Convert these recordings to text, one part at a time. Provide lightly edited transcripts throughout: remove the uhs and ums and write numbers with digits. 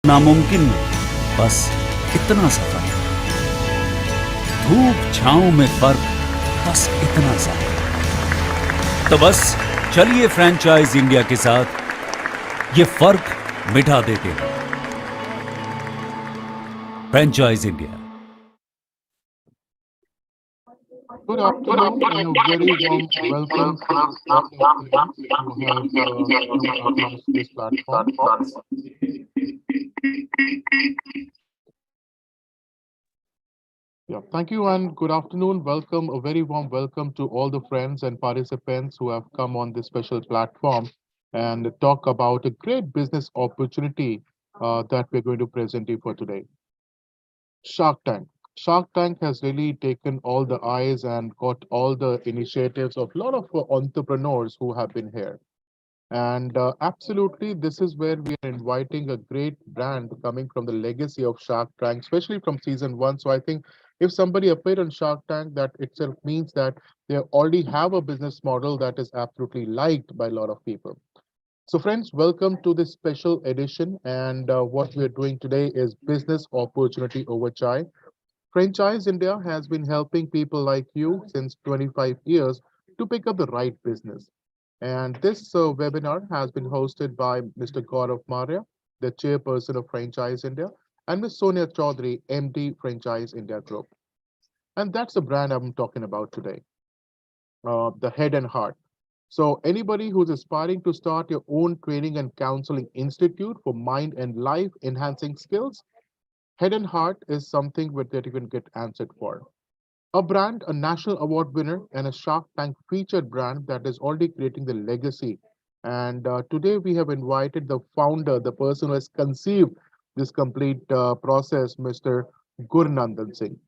नामुमकिन नहीं, बस इतना सा फर्क, धूप छांव में फर्क, बस इतना सा। तो बस चलिए फ्रेंचाइज इंडिया के साथ ये फर्क मिटा देते हैं। Franchise India. Good afternoon and a very warm welcome to all the friends who have come across this platform. Yeah, thank you and good afternoon. Welcome, a very warm welcome to all the friends and participants who have come on this special platform and talk about a great business opportunity that we're going to present you for today. Shark Tank. Shark Tank has really taken all the eyes and got all the initiatives of a lot of entrepreneurs who have been here. And absolutely, this is where we are inviting a great brand coming from the legacy of Shark Tank, especially from season one. So I think if somebody appeared on Shark Tank, that itself means that they already have a business model that is absolutely liked by a lot of people. So friends, welcome to this special edition. And what we're doing today is business opportunity over chai. Franchise India has been helping people like you since 25 years to pick up the right business. And this webinar has been hosted by Mr. Gaurav Maurya, the chairperson of Franchise India, and Ms. Sonia Chaudhary, MD Franchise India Group. And that's the brand I'm talking about today, the head and heart. So anybody who's aspiring to start your own training and counseling institute for mind and life enhancing skills, Head and Heart is something that you can get answered for. A brand, a national award winner, and a Shark Tank featured brand that is already creating the legacy. And today we have invited the founder, the person who has conceived this complete process, Mr. Gurnandan Singh.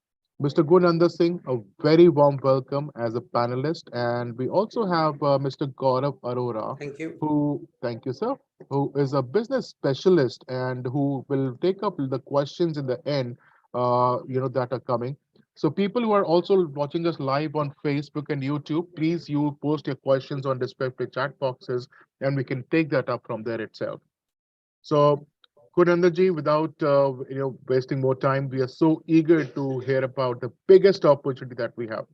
Mr. Gurnandan Singh, a very warm welcome as a panelist. And we also have Mr. Gaurav Arora, Thank you. thank you, sir, who is a business specialist and who will take up the questions in the end, that are coming. So people who are also watching us live on Facebook and YouTube, please you post your questions on respective chat boxes and we can take that up from there itself. So Kunandaji, without wasting more time, we are so eager to hear about the biggest opportunity that we have.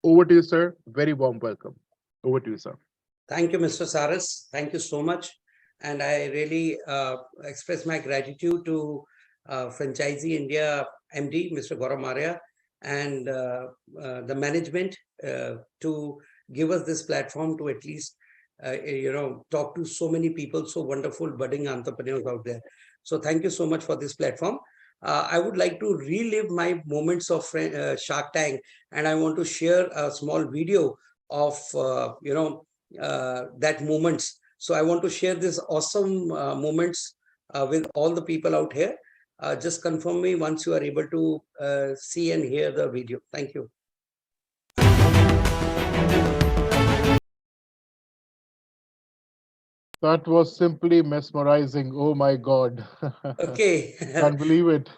Over to you, sir. Very warm welcome. Over to you, sir. Thank you, Mr. Saras. Thank you so much. And I really express my gratitude to Franchisee India MD, Mr. Gaurav Maurya, and the management to give us this platform to at least, talk to so many people, so wonderful budding entrepreneurs out there. So thank you so much for this platform. I would like to relive my moments of Shark Tank, and I want to share a small video of, that moments. So I want to share this awesome moments with all the people out here. Just confirm me once you are able to see and hear the video. Thank you. That was simply mesmerizing. Oh my God. Okay. Can't believe it.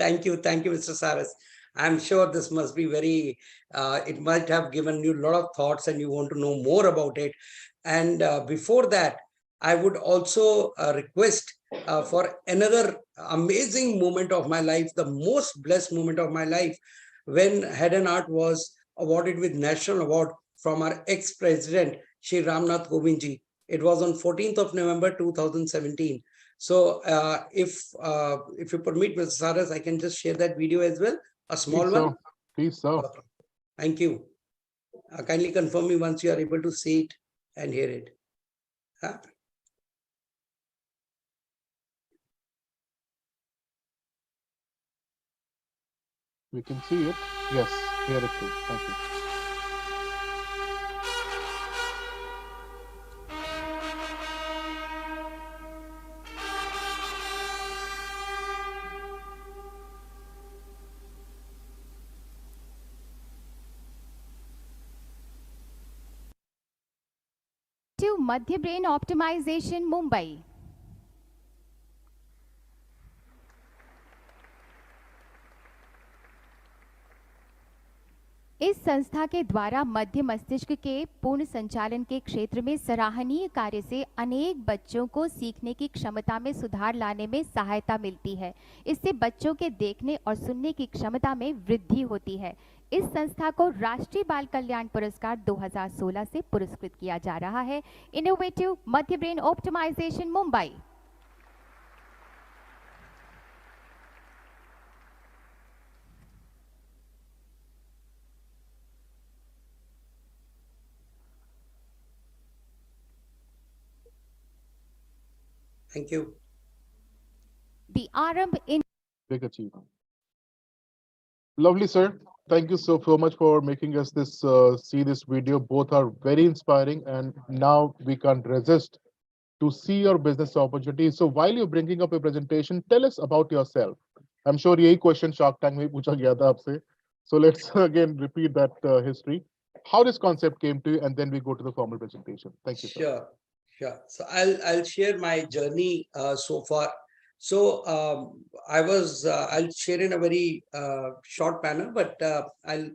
Thank you, Mr. Saras. I'm sure this must be very, it might have given you a lot of thoughts and you want to know more about it. And before that, I would also request for another amazing moment of my life, the most blessed moment of my life, when Head and Heart was awarded with National Award from our ex-president, Shri Ramnath Kovindji. It was on 14th of November 2017. So if you permit, Mr. Saras, I can just share that video as well, a small one. Please, sir. Okay. Thank you. Kindly confirm me once you are able to see it and hear it. Huh? We can see it. Yes, hear it too. Thank you. To Midbrain Optimisation, Mumbai. इस संस्था के द्वारा मध्य मस्तिष्क के पूर्ण संचालन के क्षेत्र में सराहनीय कार्य से अनेक बच्चों को सीखने की क्षमता में सुधार लाने में सहायता मिलती है। इससे बच्चों के देखने और सुनने की क्षमता में वृद्धि होती है। इस संस्था को राष्ट्रीय बाल कल्याण पुरस्कार 2016 से पुरस्कृत किया जा रहा है। इनोवेटिव मध्य brain optimisation Mumbai. Thank you. The Arambh in Big achievement. Lovely, sir. Thank you so much for making us see this video. Both are very inspiring, and now we can't resist to see your business opportunities. So while you're bringing up your presentation, tell us about yourself. I'm sure यही question Shark Tank में पूछा गया था आपसे. So let's again repeat that history. How this concept came to you, and then we go to the formal presentation. Thank you, sir. Sure. So I'll share my journey so far. So I'll share in a very short manner, but I'll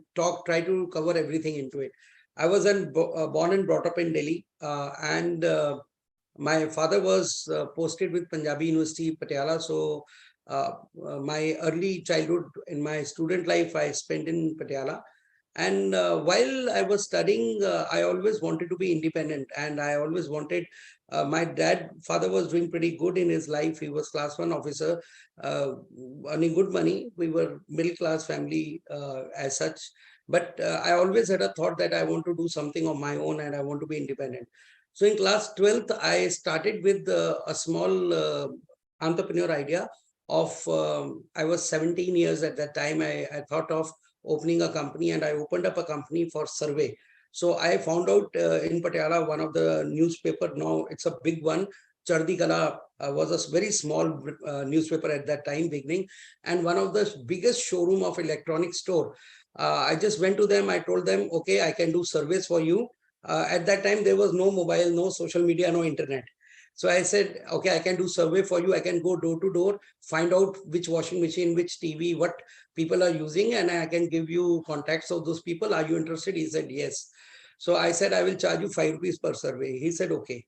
try to cover everything into it. I was born and brought up in Delhi, and my father was posted with Punjabi University, Patiala. So my early childhood in my student life, I spent in Patiala. And while I was studying, I always wanted to be independent, and I always wanted. My father was doing pretty good in his life. He was class 1 officer, earning good money. We were middle class family as such. But I always had a thought that I want to do something on my own and I want to be independent. So in class 12th, I started with a small entrepreneur idea of, I was 17 years at that time. I thought of opening a company, and I opened up a company for survey. So I found out in Patiala, one of the newspaper, now it's a big one, Chardi Kala was a very small newspaper at that time, beginning, and one of the biggest showroom of electronic store. I just went to them. I told them, okay, I can do surveys for you. At that time, there was no mobile, no social media, no internet. So I said, okay, I can do survey for you. I can go door to door, find out which washing machine, which TV, what people are using, and I can give you contacts of those people. Are you interested? He said, yes. So I said, I will charge you 5 rupees per survey. He said, okay.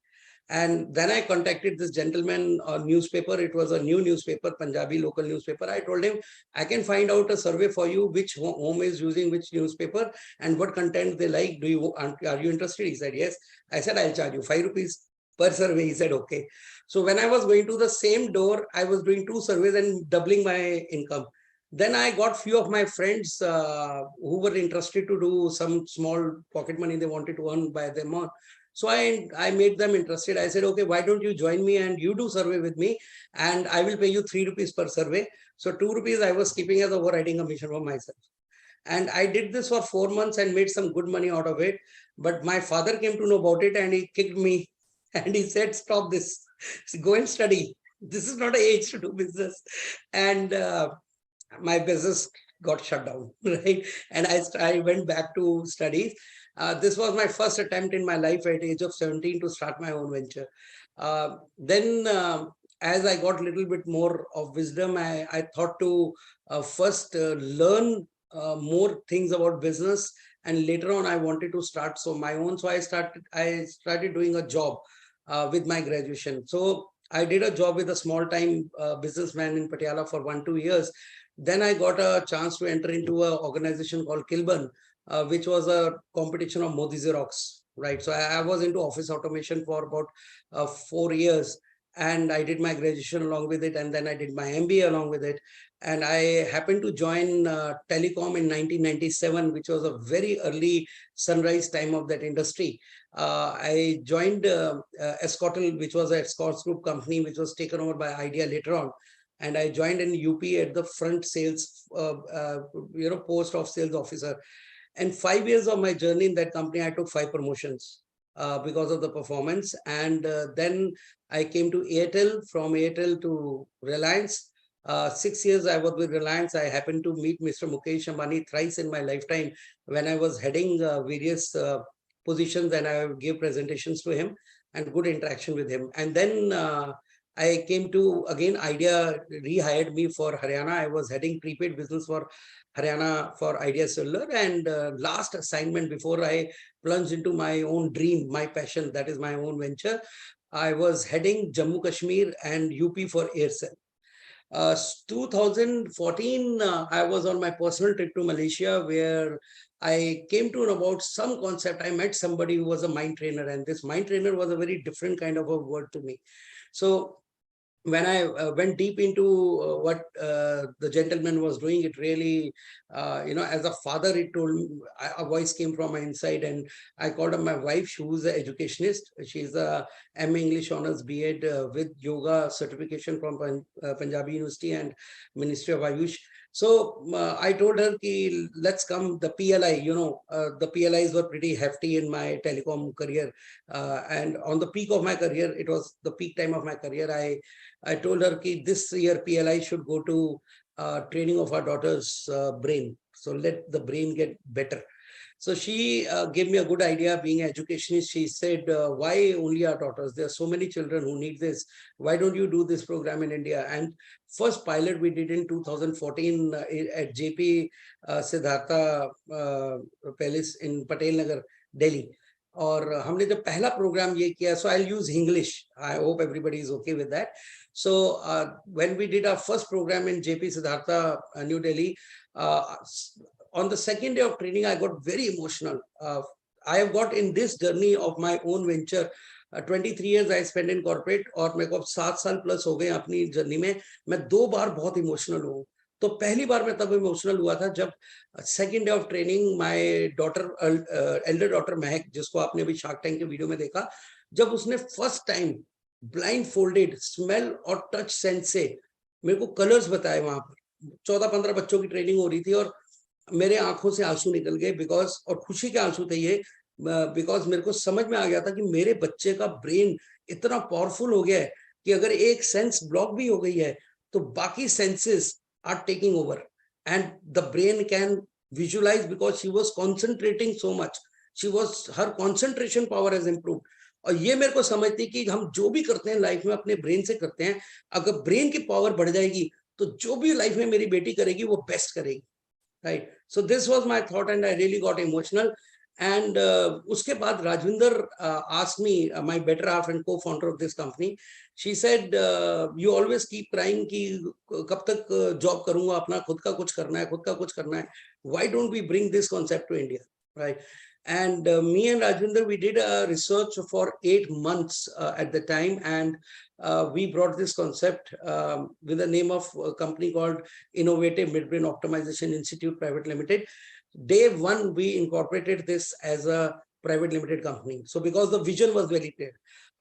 And then I contacted this gentleman, newspaper. It was a new newspaper, Punjabi local newspaper. I told him, I can find out a survey for you, which home is using which newspaper and what content they like. Are you interested? He said, yes. I said, I'll charge you 5 rupees per survey. He said, okay. So when I was going to the same door, I was doing 2 surveys and doubling my income. Then I got few of my friends who were interested to do some small pocket money they wanted to earn by them on. So I made them interested. I said, okay, why don't you join me and you do survey with me, and I will pay you 3 rupees per survey. So 2 rupees I was keeping as overriding commission for myself. And I did this for 4 months and made some good money out of it. But my father came to know about it and he kicked me and he said, stop this, go and study. This is not an age to do business. And my business got shut down, right? And I went back to studies. This was my first attempt in my life at age of 17 to start my own venture. Then as I got a little bit more of wisdom, I thought to first learn more things about business, and later on I wanted to start my own. So I started doing a job with my graduation. So I did a job with a small time businessman in Patiala for 1-2 years. Then I got a chance to enter into an organization called Kilburn, which was a competition of Modi Xerox, right? So I was into office automation for about 4 years, and I did my graduation along with it, and then I did my MBA along with it. And I happened to join telecom in 1997, which was a very early sunrise time of that industry. I joined Escortel, which was a Escorts Group company, which was taken over by Idea later on. And I joined in UP at the front sales, post of sales officer. And 5 years of my journey in that company, I took 5 promotions because of the performance. And then I came to Airtel, from Airtel to Reliance. 6 years I was with Reliance. I happened to meet Mr. Mukesh Ambani thrice in my lifetime when I was heading various positions, and I gave presentations to him and good interaction with him. And then I came to, again, Idea rehired me for Haryana. I was heading prepaid business for Haryana for Idea Cellular. And last assignment before I plunged into my own dream, my passion, that is my own venture, I was heading Jammu Kashmir and UP for Aircel. 2014, I was on my personal trip to Malaysia, where I came to know about some concept. I met somebody who was a mind trainer, and this mind trainer was a very different kind of a word to me. So when I went deep into what the gentleman was doing, it really, as a father, it told me, a voice came from my inside, and I called up my wife, who's an educationist. She's a MA English Honors BEd with yoga certification from Punjabi University and Ministry of Ayush. So I told her, ki, let's come, the PLI, the PLIs were pretty hefty in my telecom career. And on the peak of my career, it was the peak time of my career, I told her that this year PLI should go to training of our daughter's brain. So let the brain get better. So she gave me a good idea. Being an educationist, she said, why only our daughters? There are so many children who need this. Why don't you do this program in India? And first pilot we did in 2014 at JP Siddhartha Palace in Patel Nagar, Delhi. और हमने जब पहला programme ये किया, so I'll use English. I hope everybody is okay with that. So when we did our first program in JP Siddhartha, New Delhi, on the second day of training, I got very emotional. I have got in this journey of my own venture, 23 years I spent in corporate, और मेरे को अब 7 साल plus हो गए अपनी journey में. मैं 2 बार बहुत इमोशनल हूँ. तो पहली बार मैं तब इमोशनल हुआ था जब second day of training my daughter, Elder daughter महक, जिसको आपने अभी शार्क टैंक के वीडियो में देखा, जब उसने first time blind folded smell और टच सेंस से मेरे को कलर्स बताए. वहां पर 14-15 बच्चों की ट्रेनिंग हो रही थी और मेरे आंखों से आंसू निकल गए, बिकॉज, और खुशी के आंसू थे ये, बिकॉज मेरे को समझ में आ गया था कि मेरे बच्चे का ब्रेन इतना पावरफुल हो गया है कि अगर एक सेंस ब्लॉक भी हो गई है तो बाकी senses are taking over, and the brain can visualize because she was concentrating so much. Her concentration power has improved. और ये मेरे को समझती कि हम जो भी करते हैं लाइफ में अपने ब्रेन से करते हैं. अगर ब्रेन की पावर बढ़ जाएगी तो जो भी लाइफ में मेरी बेटी करेगी वो बेस्ट करेगी. Right. So this was my thought and I really got emotional. And uske baad Rajvinder asked me, my better half and co-founder of this company, she said, you always keep crying ki kab tak job karunga, apna khud ka kuch karna hai. Why don't we bring this concept to India? Right. And me and Rajvinder, we did a research for 8 months at the time, and we brought this concept with the name of a company called Innovative Midbrain Optimisation Institute Private Limited. Day one, we incorporated this as a private limited company. So because the vision was very clear,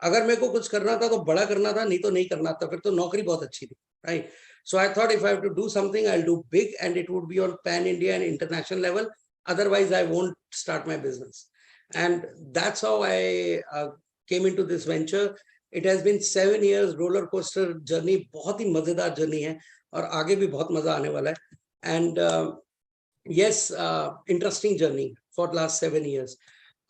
अगर मेरे को कुछ करना था तो बड़ा करना था, नहीं तो नहीं करना था, फिर तो नौकरी बहुत अच्छी थी, right? So I thought if I have to do something, I'll do big, and it would be on pan India and international level. Otherwise, I won't start my business. And that's how I came into this venture. It has been 7 years roller coaster journey, बहुत ही मजेदार journey है और आगे भी बहुत मजा आने वाला है. And yes, interesting journey for last 7 years.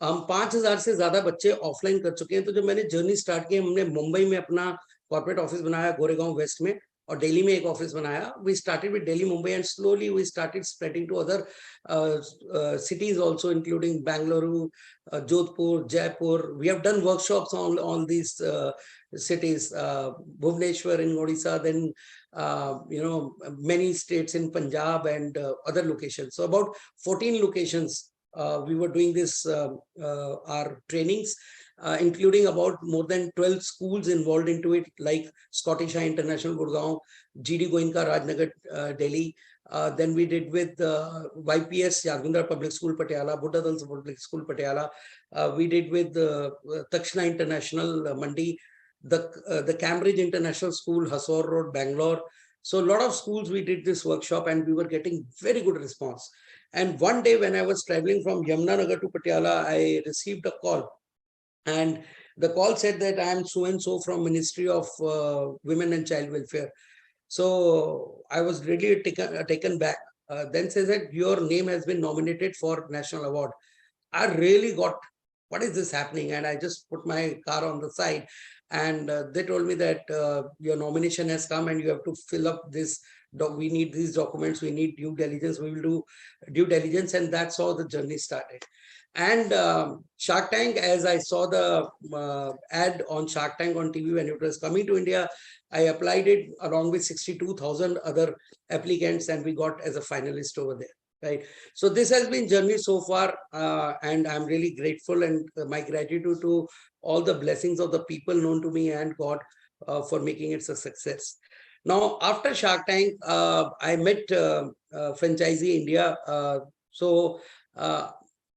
हम 5000 से ज्यादा बच्चे ऑफलाइन कर चुके हैं. तो जब मैंने जर्नी स्टार्ट की, हमने मुंबई में अपना कॉर्पोरेट ऑफिस बनाया, गोरेगांव वेस्ट में, और दिल्ली में एक ऑफिस बनाया. We started with Delhi, Mumbai, and slowly we started spreading to other cities also, including Bangalore, Jodhpur, Jaipur. We have done workshops on all these cities, Bhubaneswar in Odisha, then many states in Punjab and other locations. So about 14 locations we were doing this, our trainings, including about more than 12 schools involved into it, like Scottish High International Gurgaon, GD Goenka Rajnagar, Delhi. Then we did with YPS, Yagundra Public School, Patiala, Buddha Dal Public School, Patiala. We did with Takshana International, Mandi, the Cambridge International School, Hasor Road, Bangalore. So a lot of schools we did this workshop, and we were getting very good response. And one day when I was traveling from Yamunanagar to Patiala, I received a call. And the call said that I am so-and-so from Ministry of Women and Child Welfare. So I was really taken back. Then says that your name has been nominated for national award. I really got, what is this happening? And I just put my car on the side. and they told me that your nomination has come and you have to fill up this. We need these documents. We need due diligence. We will do due diligence, and that's how the journey started. And Shark Tank, as I saw the ad on Shark Tank on TV when it was coming to India, I applied it along with 62,000 other applicants, and we got as a finalist over there. Right. So this has been journey so far, and I'm really grateful, and my gratitude to all the blessings of the people known to me and God for making it a success. Now, after Shark Tank, I met Franchisee India. So, I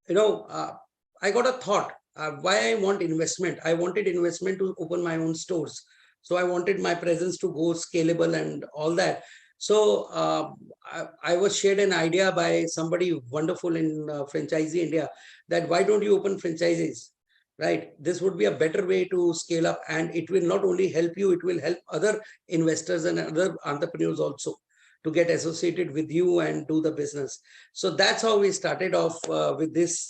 got a thought why I want investment. I wanted investment to open my own stores. So I wanted my presence to go scalable and all that. So I was shared an idea by somebody wonderful in Franchisee India that why don't you open franchises, right? This would be a better way to scale up, and it will not only help you, it will help other investors and other entrepreneurs also to get associated with you and do the business. So that's how we started off with this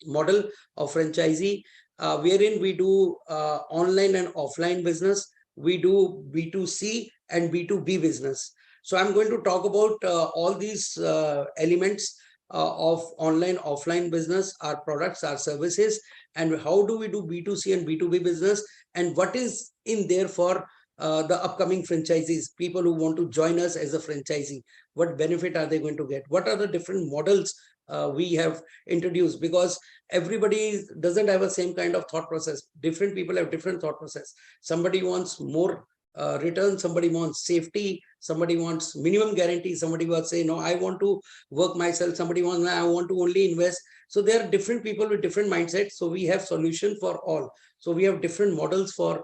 model of franchisee, wherein we do online and offline business. We do B2C and B2B business. So I'm going to talk about all these elements of online, offline business, our products, our services, and how do we do B2C and B2B business, and what is in there for the upcoming franchisees, people who want to join us as a franchisee. What benefit are they going to get? What are the different models we have introduced? Because everybody doesn't have the same kind of thought process. Different people have different thought process. Somebody wants more return, somebody wants safety, somebody wants minimum guarantee, somebody will say, no, I want to work myself, somebody wants, I want to only invest. So there are different people with different mindsets. So we have solution for all. So we have different models for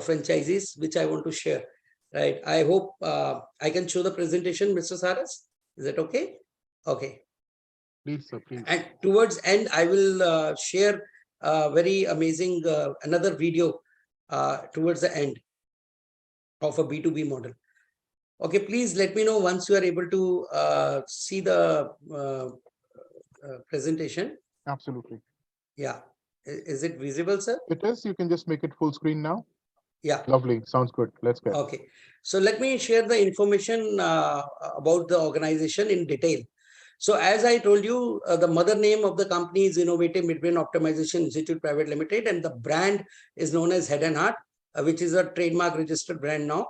franchises, which I want to share. Right. I hope I can show the presentation, Mr. Saras. Is that okay? Okay. Please, sir, please. And towards end, I will share very amazing another video towards the end of a B2B model. Okay, please let me know once you are able to see the presentation. Absolutely. Yeah. Is it visible, sir? It is. You can just make it full screen now. Yeah. Lovely. Sounds good. Let's get. Okay. So let me share the information about the organization in detail. So as I told you, the mother name of the company is Innovative Midbrain Optimization Institute Private Limited, and the brand is known as Head and Heart, which is a trademark registered brand now.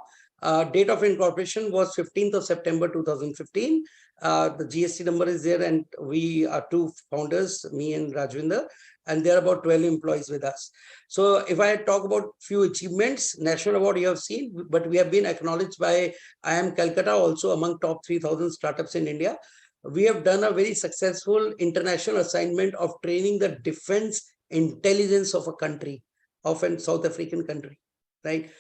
Date of incorporation was 15th of September 2015. The GST number is there, and we are two founders, me and Rajwinder, and there are about 12 employees with us. So if I talk about few achievements, national award you have seen, but we have been acknowledged by IIM Calcutta also among top 3,000 startups in India. We have done a very successful international assignment of training the defense intelligence of a country, of a South African country, right?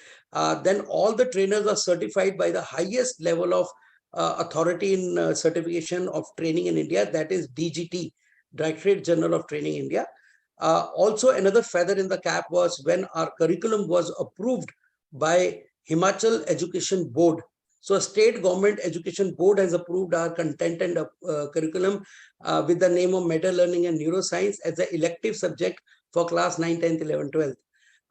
Then all the trainers are certified by the highest level of authority in certification of training in India, that is DGT, Directorate General of Training India. Also, another feather in the cap was when our curriculum was approved by Himachal Education Board. So, State Government Education Board has approved our content and curriculum with the name of Meta Learning and Neuroscience as an elective subject for class 9, 10th, 11th, 12th.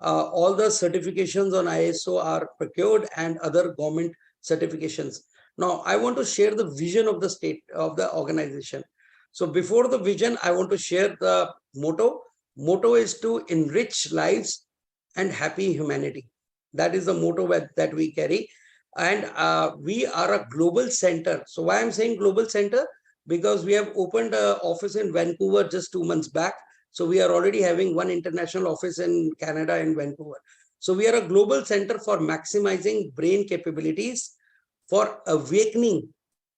All the certifications on ISO are procured and other government certifications. Now, I want to share the vision of the state of the organization. So before the vision, I want to share the motto. Motto is to enrich lives and happy humanity. That is the motto that we carry. And we are a global center. So why I'm saying global center? Because we have opened an office in Vancouver just 2 months back. So we are already having one international office in Canada in Vancouver. So we are a global center for maximizing brain capabilities, for awakening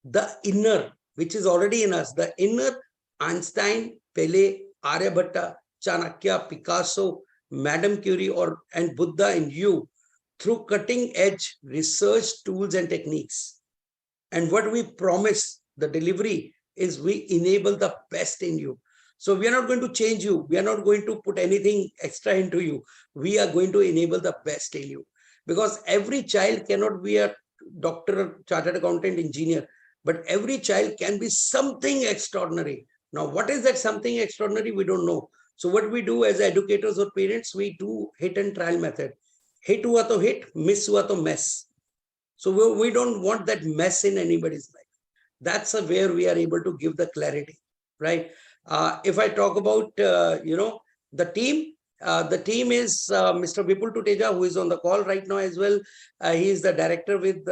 the inner, which is already in us, the inner Einstein, Pele, Aryabhatta, Chanakya, Picasso, Madame Curie, and Buddha in you through cutting edge research tools and techniques. And what we promise, the delivery, is we enable the best in you. So we are not going to change you. We are not going to put anything extra into you. We are going to enable the best in you. Because every child cannot be a doctor, chartered accountant, engineer, but every child can be something extraordinary. Now, what is that something extraordinary? We don't know. So what we do as educators or parents, we do hit and trial method. Hit हुआ तो hit, miss हुआ तो mess. So we don't want that mess in anybody's life. That's where we are able to give the clarity, right? If I talk about the team is Mr. Vipul Tuteja, who is on the call right now as well. He is the director with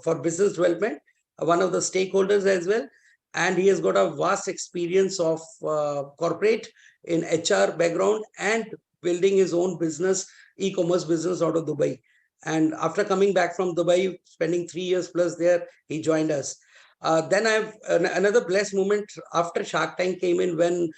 for business development, one of the stakeholders as well, and he has got a vast experience of corporate in HR background and building his own business, e-commerce business out of Dubai. And after coming back from Dubai, spending 3 years plus there, he joined us. Then I have another blessed moment after Shark Tank came in, when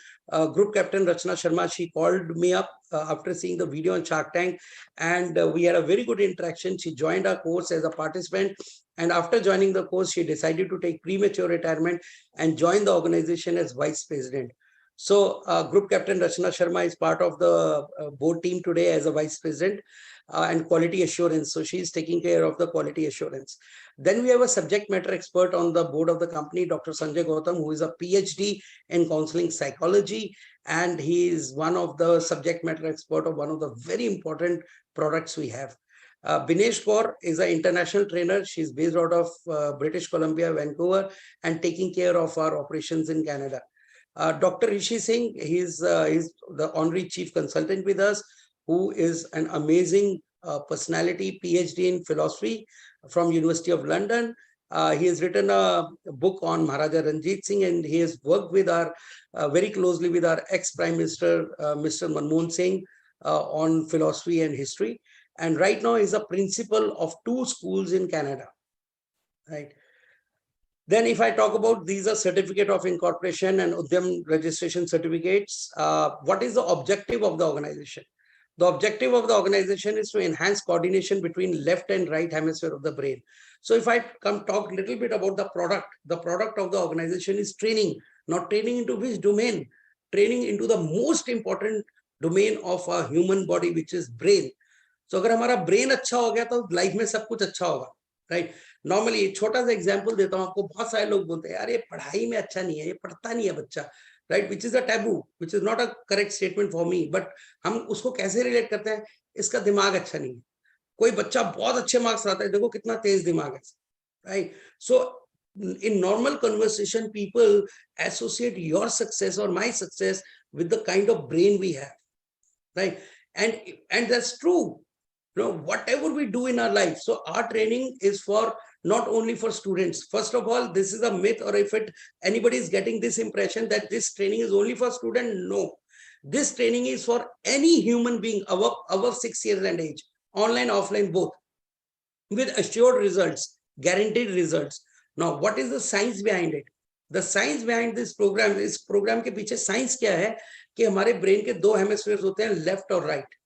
Group Captain Rachna Sharma, she called me up after seeing the video on Shark Tank, and we had a very good interaction. She joined our course as a participant, and after joining the course, she decided to take premature retirement and join the organization as vice president. So Group Captain Rachna Sharma is part of the board team today as a vice president. And quality assurance. So she's taking care of the quality assurance. Then we have a subject matter expert on the board of the company, Dr. Sanjay Gautam, who is a PhD in counseling psychology. And he is one of the subject matter expert of one of the very important products we have. Binesh Kaur is an international trainer. She's based out of British Columbia, Vancouver, and taking care of our operations in Canada. Dr. Rishi Singh, he's the honorary chief consultant with us, who is an amazing personality, PhD in philosophy from University of London. He has written a book on Maharaja Ranjit Singh, and he has worked with our very closely with our ex-Prime Minister, Mr. Manmohan Singh, on philosophy and history. And right now he's a principal of 2 schools in Canada, right? Then if I talk about, these are certificate of incorporation and Udyam registration certificates. What is the objective of the organization? The objective of the organization is to enhance coordination between left and right hemisphere of the brain. So if I talk a little bit about the product of the organization is training. Not training into which domain? Training into the most important domain of a human body, which is brain. So अगर हमारा brain अच्छा हो गया तो life में सब कुछ अच्छा होगा, राइट? नॉर्मली छोटा सा एग्जांपल देता हूँ आपको. बहुत सारे लोग बोलते हैं यार ये पढ़ाई में अच्छा नहीं है, ये पढ़ता नहीं है बच्चा, right? Which is a taboo, which is not a correct statement for me, but हम उसको कैसे रिलेट करते हैं? इसका दिमाग अच्छा नहीं है. कोई बच्चा बहुत अच्छे मार्क्स लाता है, देखो कितना तेज दिमाग है, right? So in normal conversation, people associate your success or my success with the kind of brain we have, right? And that's true. Whatever we do in our life, so our training is for not only for students. First of all, this is a myth, or if anybody is getting this impression that this training is only for students, no. This training is for any human being above 6 years and age, online, offline, both, with assured results, guaranteed results. Now, what is the science behind it? The science behind this program, इस program के पीछे science क्या है कि हमारे brain के 2 hemispheres होते हैं, left और right.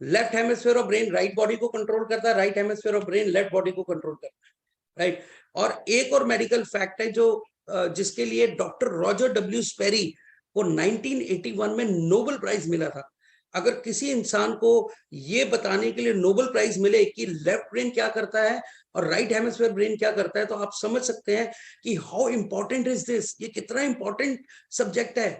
Left hemisphere of brain right body को कंट्रोल करता है, right hemisphere of brain left body को कंट्रोल करता है, राइट? और एक और मेडिकल फैक्ट है जो जिसके लिए डॉक्टर रॉजर डब्ल्यू स्पेरी को 1981 में नोबेल प्राइज मिला था. अगर किसी इंसान को ये बताने के लिए नोबेल प्राइज मिले कि लेफ्ट ब्रेन क्या करता है और राइट हेमिस्फीयर ब्रेन क्या करता है, तो आप समझ सकते हैं कि हाउ इंपॉर्टेंट इज दिस, ये कितना इंपॉर्टेंट सब्जेक्ट है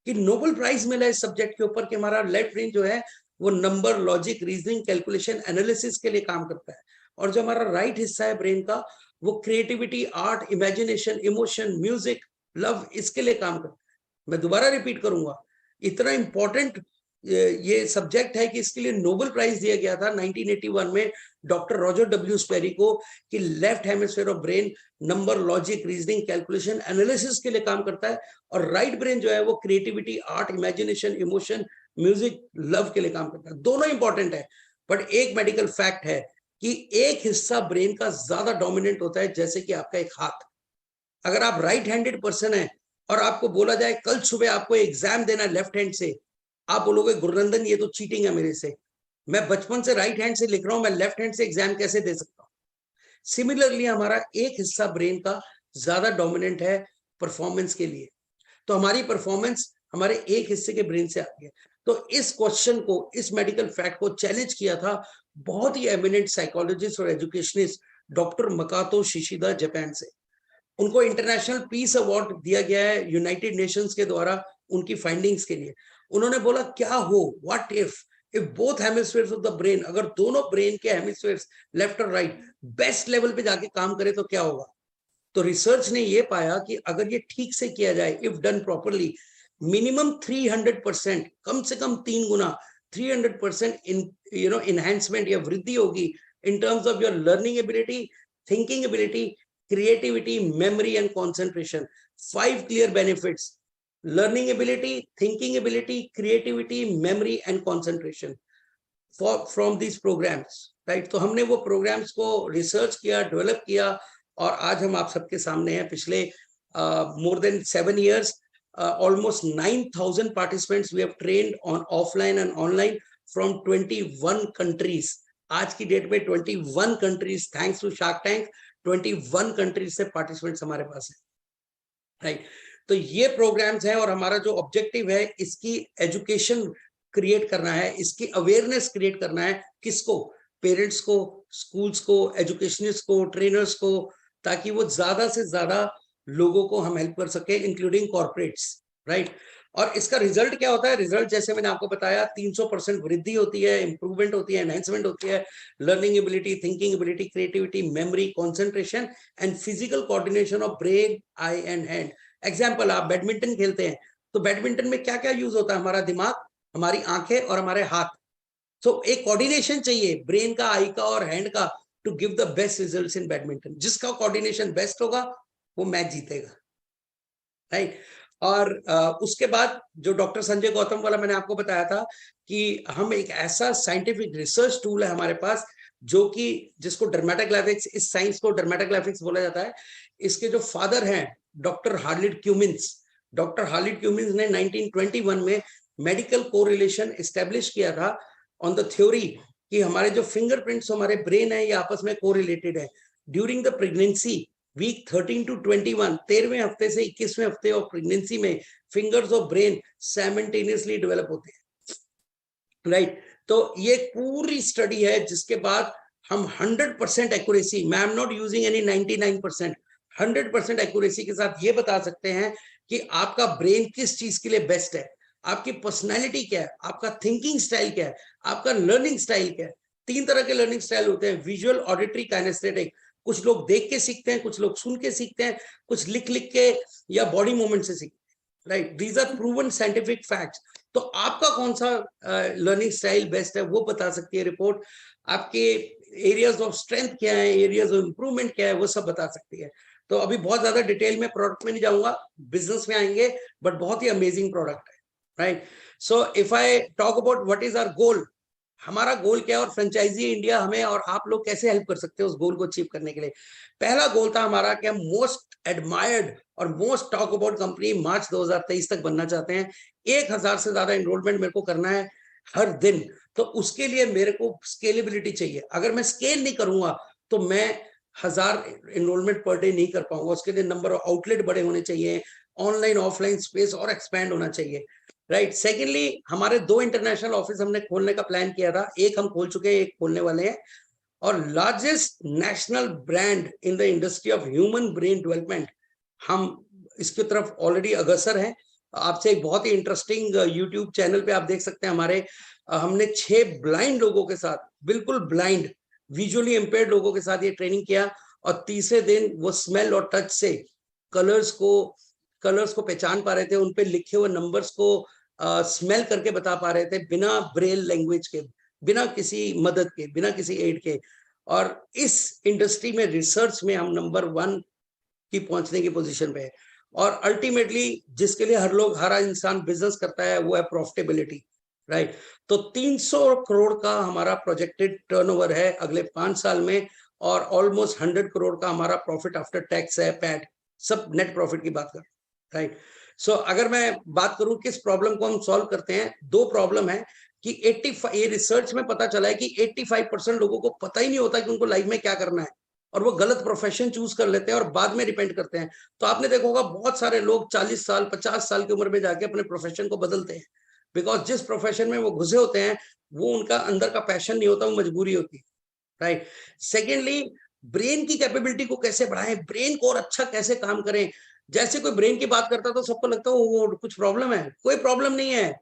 कि नोबेल प्राइज मिला इस सब्जेक्ट के ऊपर कि हमारा लेफ्ट ब्रेन जो है वो number, logic, reasoning, calculation, analysis के लिए काम करता है, और जो हमारा राइट हिस्सा है ब्रेन का वो creativity, art, imagination, emotion, music, love, इसके लिए काम करता है. मैं दोबारा रिपीट करूंगा, इतना इंपॉर्टेंट ये सब्जेक्ट है कि इसके लिए नोबेल प्राइज दिया गया था 1981 में डॉक्टर रॉजर डब्ल्यू स्पेरी को कि left hemisphere of brain number, logic, reasoning, calculation, analysis के लिए काम करता है, और राइट ब्रेन जो है वो creativity, art, imagination, emotion, music, love के लिए काम करता है. दोनों इंपॉर्टेंट है, बट एक मेडिकल फैक्ट है कि एक हिस्सा ब्रेन का ज्यादा डोमिनेंट होता है, जैसे कि आपका एक हाथ. अगर आप राइट हैंडेड पर्सन है और आपको बोला जाए कल सुबह आपको एग्जाम देना लेफ्ट हैंड से, आप बोलोगे गुरुनंदन ये तो चीटिंग है मेरे से, मैं बचपन से राइट हैंड से लिख रहा हूं, मैं लेफ्ट हैंड से एग्जाम कैसे दे सकता हूं? सिमिलरली हमारा एक हिस्सा ब्रेन का ज्यादा डोमिनेंट है परफॉर्मेंस के लिए, तो हमारी परफॉर्मेंस हमारे एक हिस्से के ब्रेन से आती है. तो इस क्वेश्चन को, इस मेडिकल फैक्ट को चैलेंज किया था बहुत ही एमिनेंट साइकोलॉजिस्ट और एजुकेशनिस्ट डॉक्टर मकातो शिशिदा, जापान से. उनको इंटरनेशनल पीस अवार्ड दिया गया है यूनाइटेड नेशंस के द्वारा उनकी फाइंडिंग्स के लिए. उन्होंने बोला क्या हो, what if if both hemispheres of the brain, अगर दोनों ब्रेन के हेमिस्फीयर्स लेफ्ट और राइट बेस्ट लेवल पे जाके काम करे तो क्या होगा? तो रिसर्च ने ये पाया कि अगर ये ठीक से किया जाए, इफ डन प्रॉपरली, मिनिमम 300%, कम से कम 3 गुना 300% इन इनहेंसमेंट या वृद्धि होगी in terms of your learning ability, thinking ability, creativity, memory and concentration. 5 clear benefits: learning ability, thinking ability, creativity, memory and concentration from these programs, right? तो हमने वो programs को research किया, develop किया, और आज हम आप सबके सामने हैं. पिछले more than 7 years, almost 9,000 participants we have trained on offline and online from 21 countries. आज की डेट में 21 countries, thanks to Shark Tank, 21 countries से पार्टिसिपेंट्स हमारे पास है, राइट? तो ये प्रोग्राम्स हैं और हमारा जो ऑब्जेक्टिव है इसकी एजुकेशन क्रिएट करना है, इसकी अवेयरनेस क्रिएट करना है. किसको? पेरेंट्स को, स्कूल्स को, एजुकेशनिस्ट को, ट्रेनर्स को, ताकि वो ज्यादा से ज्यादा लोगों को हम हेल्प कर सके, इंक्लूडिंग कॉर्पोरेट्स, राइट? और इसका रिजल्ट क्या होता है? रिजल्ट जैसे मैंने आपको बताया, 300% वृद्धि होती है, इंप्रूवमेंट होती है, एनहेंसमेंट होती है, learning ability, thinking ability, creativity, memory, concentration and physical coordination of brain, I and hand. Example, आप बैडमिंटन खेलते हैं तो बैडमिंटन में क्या क्या यूज होता है? हमारा दिमाग, हमारी आंखें और हमारे हाथ. सो एक कोऑर्डिनेशन चाहिए ब्रेन का, आई का और हैंड का to give the best results in badminton. जिसका कोऑर्डिनेशन बेस्ट होगा वो मैच जीतेगा, राइट? और उसके बाद जो डॉक्टर संजय गौतम वाला मैंने आपको बताया था कि हम एक ऐसा साइंटिफिक रिसर्च टूल है हमारे पास जो कि जिसको डर्मेटोग्राफिक्स, इस साइंस को डर्मेटोग्राफिक्स बोला जाता है. इसके जो फादर हैं डॉक्टर हार्लिड क्यूमिंस, डॉक्टर हार्लिड क्यूमिंस ने 1921 में मेडिकल कोरिलेशन एस्टेब्लिश किया था ऑन द थ्योरी कि हमारे जो फिंगरप्रिंट्स हमारे ब्रेन है ये आपस में कोरिलेटेड है. During the pregnancy, week 13 to 21, 13वें हफ्ते से 21वें हफ्ते ऑफ प्रेगनेंसी में fingers of brain simultaneously develop होते हैं, राइट? तो ये पूरी स्टडी है जिसके बाद हम 100% एक्यूरेसी, मैं I am not using any 99%, 100% accuracy के साथ ये बता सकते हैं कि आपका ब्रेन किस चीज के लिए बेस्ट है, आपकी पर्सनैलिटी क्या है, आपका थिंकिंग स्टाइल क्या है, आपका लर्निंग स्टाइल क्या है. 3 तरह के लर्निंग स्टाइल होते हैं: विजुअल, ऑडिटरी, काइनेस्थेटिक. कुछ लोग देख के सीखते हैं, कुछ लोग सुन के सीखते हैं, कुछ लिख लिख के या बॉडी मूवमेंट से सीखते हैं, right? These are proven scientific facts. तो आपका कौन सा लर्निंग स्टाइल बेस्ट है वो बता सकती है रिपोर्ट. आपके एरियाज ऑफ स्ट्रेंथ क्या है, एरियाज ऑफ इंप्रूवमेंट क्या है, वो सब बता सकती है. तो अभी बहुत ज्यादा डिटेल में प्रोडक्ट में नहीं जाऊंगा, बिजनेस में आएंगे, बट बहुत ही अमेजिंग प्रोडक्ट है, right? So if I talk about what is our goal, हमारा गोल क्या है और फ्रेंचाइजी इंडिया हमें और आप लोग कैसे हेल्प कर सकते हैं उस गोल को अचीव करने के लिए. पहला गोल था हमारा कि हम मोस्ट एडमायर्ड और मोस्ट टॉक अबाउट कंपनी मार्च 2023 तक बनना चाहते हैं. 1000 से ज्यादा एनरोलमेंट मेरे को करना है हर दिन. तो उसके लिए मेरे को स्केलेबिलिटी चाहिए. अगर मैं स्केल नहीं करूंगा तो मैं 1000 एनरोलमेंट पर डे नहीं कर पाऊंगा. उसके लिए नंबर ऑफ आउटलेट बड़े होने चाहिए, ऑनलाइन ऑफलाइन स्पेस और एक्सपैंड होना चाहिए, राइट? सेकेंडली, हमारे 2 इंटरनेशनल ऑफिस हमने खोलने का प्लान किया था. एक हम खोल चुके हैं, एक खोलने वाले हैं. और largest national brand in the industry of human brain development, हम इसकी तरफ ऑलरेडी अग्रसर हैं. आपसे एक बहुत ही इंटरेस्टिंग यूट्यूब चैनल पे आप देख सकते हैं हमारे, हमने 6 ब्लाइंड लोगों के साथ, बिल्कुल ब्लाइंड, विजुअली इम्पेयर्ड लोगों के साथ ये ट्रेनिंग किया. और तीसरे दिन वो स्मेल और टच से कलर्स को पहचान पा रहे थे, उन पे लिखे हुए नंबर्स को स्मेल करके बता पा रहे थे, बिना ब्रेल लैंग्वेज के, बिना किसी मदद के, बिना किसी एड के. और इस इंडस्ट्री में रिसर्च में हम नंबर 1 की पहुंचने की पोजीशन पे है. और अल्टीमेटली जिसके लिए हर इंसान बिजनेस करता है वो है प्रॉफिटेबिलिटी, राइट? तो 300 करोड़ का हमारा प्रोजेक्टेड टर्नओवर है अगले 5 साल में, और ऑलमोस्ट 100 करोड़ का हमारा प्रॉफिट आफ्टर टैक्स है, पैट, सब नेट प्रॉफिट की बात कर, राइट? सो अगर मैं बात करूं किस प्रॉब्लम को हम सॉल्व करते हैं, 2 प्रॉब्लम है कि 85, ये रिसर्च में पता चला है कि 85% लोगों को पता ही नहीं होता कि उनको लाइफ में क्या करना है, और वो गलत प्रोफेशन चूज कर लेते हैं और बाद में रिपेंट करते हैं. तो आपने देखा होगा बहुत सारे लोग 40 साल 50 साल की उम्र में जाके अपने प्रोफेशन को बदलते हैं, बिकॉज जिस प्रोफेशन में वो घुसे होते हैं वो उनका अंदर का पैशन नहीं होता, वो मजबूरी होती है, राइट? सेकेंडली, ब्रेन की कैपेबिलिटी को कैसे बढ़ाएं, ब्रेन को और अच्छा कैसे काम करें. जैसे कोई ब्रेन की बात करता तो सबको लगता है वो कुछ प्रॉब्लम है. कोई प्रॉब्लम नहीं है.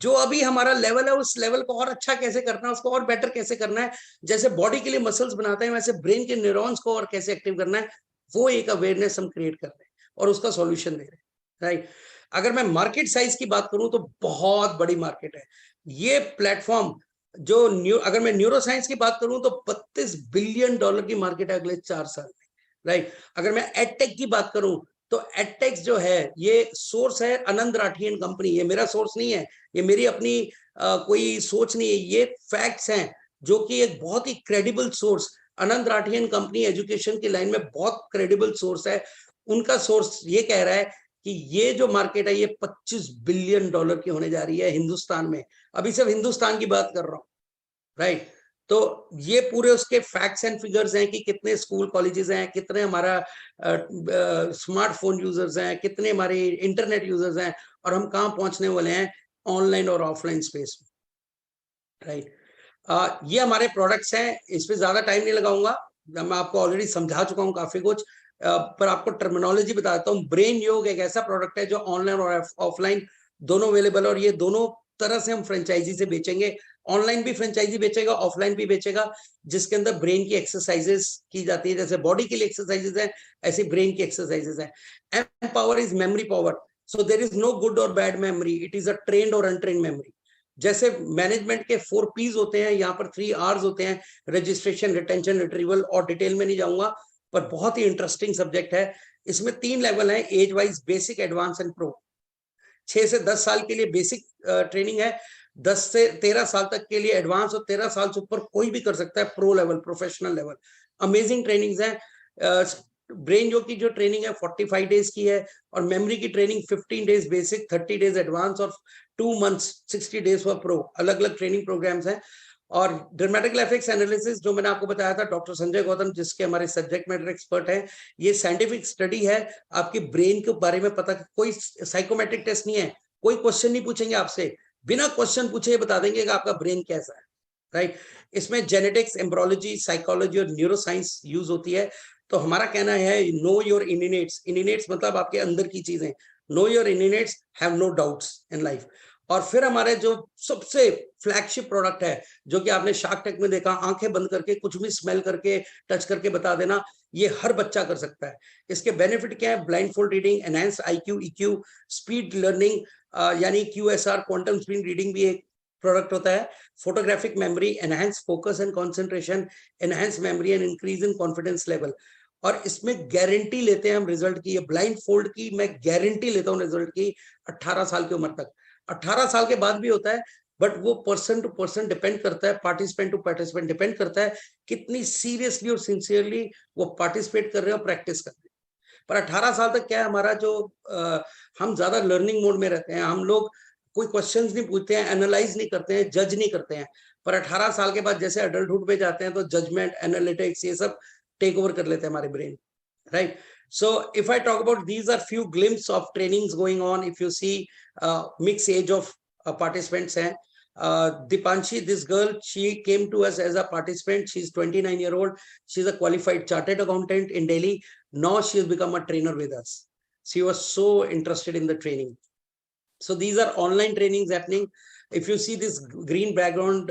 जो अभी हमारा लेवल है उस लेवल को और अच्छा कैसे करना है, उसको और बेटर कैसे करना है, जैसे बॉडी के लिए मसल्स बनाते हैं वैसे ब्रेन के न्यूरॉन्स को और कैसे एक्टिव करना है, वो एक अवेयरनेस हम क्रिएट कर रहे हैं और उसका सॉल्यूशन दे रहे हैं, राइट। अगर मैं मार्केट साइज की बात करूं तो बहुत बड़ी मार्केट है ये प्लेटफॉर्म। जो अगर मैं न्यूरो साइंस की बात करूं तो $32 बिलियन की मार्केट है अगले 4 साल में, राइट। अगर मैं एडटेक की बात करूं तो एडटेक जो है ये सोर्स है आनंद राठी एंड कंपनी, ये मेरा सोर्स नहीं है, ये मेरी अपनी कोई सोच नहीं है, ये फैक्ट्स हैं जो कि एक बहुत ही credible source, Anand Rathi and company education की लाइन में बहुत क्रेडिबल सोर्स है। उनका सोर्स ये कह रहा है कि ये जो मार्केट है ये $25 बिलियन की होने जा रही है हिंदुस्तान में, अभी सिर्फ हिंदुस्तान की बात कर रहा हूं, राइट। तो ये पूरे उसके फैक्ट्स एंड फिगर्स हैं कि कितने स्कूल कॉलेजेस हैं, कितने हमारा स्मार्टफोन यूजर्स हैं, कितने हमारे इंटरनेट यूजर्स हैं, और हम कहाँ पहुंचने वाले हैं ऑनलाइन और ऑफलाइन स्पेस में, राइट। ये हमारे प्रोडक्ट्स हैं, इस पे ज्यादा टाइम नहीं लगाऊंगा, मैं आपको ऑलरेडी समझा चुका हूँ काफी कुछ, पर आपको टर्मिनोलॉजी बताता हूँ। ब्रेन योग एक ऐसा प्रोडक्ट है जो ऑनलाइन और ऑफलाइन दोनों अवेलेबल है, और ये दोनों तरह से हम फ्रेंचाइजी से बेचेंगे, ऑनलाइन भी फ्रेंचाइजी बेचेगा, ऑफलाइन भी बेचेगा, जिसके अंदर ब्रेन की एक्सरसाइजेस की जाती है, जैसे बॉडी के लिए एक्सरसाइजेस है ऐसे ब्रेन की एक्सरसाइजेस है। M power is memory power, so there is no good और bad memory, it is a trained और अनट्रेन्ड मेमोरी। जैसे मैनेजमेंट के 4 P's होते हैं, यहाँ पर 3 R's होते हैं, रजिस्ट्रेशन, रिटेंशन, रिट्रीवल, और डिटेल में नहीं जाऊंगा, पर बहुत ही इंटरेस्टिंग सब्जेक्ट है। इसमें 3 लेवल है, age wise, basic, advance and pro. 6 से 10 साल के लिए बेसिक ट्रेनिंग है, 10 से 13 साल तक के लिए एडवांस, और 13 साल से ऊपर कोई भी कर सकता है pro level, professional level. Amazing trainings हैं। ब्रेन जो की जो ट्रेनिंग है 45 डेज की है, और मेमोरी की training 15 days basic, 30 days advance, और 2 मंथ्स 60 डेज फॉर प्रो, अलग अलग ट्रेनिंग प्रोग्राम्स हैं। और ड्रामेटिक इफेक्ट्स एनालिसिस जो मैंने आपको बताया था, डॉक्टर संजय गौतम जिसके हमारे सब्जेक्ट मैटर एक्सपर्ट हैं, ये साइंटिफिक स्टडी है आपके ब्रेन के बारे में पता, कोई साइकोमेट्रिक टेस्ट नहीं है, कोई क्वेश्चन नहीं पूछेंगे आपसे, बिना क्वेश्चन पूछे बता देंगे कि आपका ब्रेन कैसा है, राइट। इसमें जेनेटिक्स, एम्ब्रोलॉजी, साइकोलॉजी और न्यूरो साइंस यूज होती है। तो हमारा कहना है नो योर इनिनेट्स, इनिनेट्स मतलब आपके अंदर की चीजें, know your innates, have no doubts in life. और फिर हमारे जो सबसे फ्लैगशिप प्रोडक्ट है, जो कि आपने शार्क टैंक में देखा, आंखें बंद करके कुछ भी स्मेल करके, टच करके बता देना, ये हर बच्चा कर सकता है। इसके बेनिफिट क्या है? Blind fold reading, enhance IQ, EQ, speed learning, यानी QSR, क्वांटम स्पीड रीडिंग भी एक प्रोडक्ट होता है। Photographic memory, enhance focus and concentration, enhance memory and increase in confidence level. और इसमें गारंटी लेते हैं हम रिजल्ट की, ये ब्लाइंड फोल्ड की मैं गारंटी लेता हूँ रिजल्ट की 18 साल की उम्र तक। 18 साल के बाद भी होता है, बट वो पर्सन टू पर्सन डिपेंड करता है, पार्टिसिपेंट टू पार्टिसिपेंट डिपेंड करता है, कितनी सीरियसली और सिंसियरली वो पार्टिसिपेट कर रहे हैं और प्रैक्टिस कर रहे हैं। पर 18 साल तक क्या है हमारा जो हम ज्यादा लर्निंग मोड में रहते हैं, हम लोग कोई क्वेश्चंस नहीं पूछते हैं, एनालाइज नहीं करते हैं, जज नहीं करते हैं। पर 18 साल के बाद जैसे अडल्टहुड में जाते हैं तो जजमेंट, एनालिटिक्स, ये सब टेक ओवर कर लेते हैं हमारे brain, right? So if I talk about, these are few glimpses of trainings going on. If you see mixed age of participants हैं, Dipanshi, this girl, she came to us as a participant. She's 29-year-old. She's a qualified chartered accountant in Delhi. Now she has become a trainer with us. She was so interested in the training. So these are online trainings happening. If you see this green background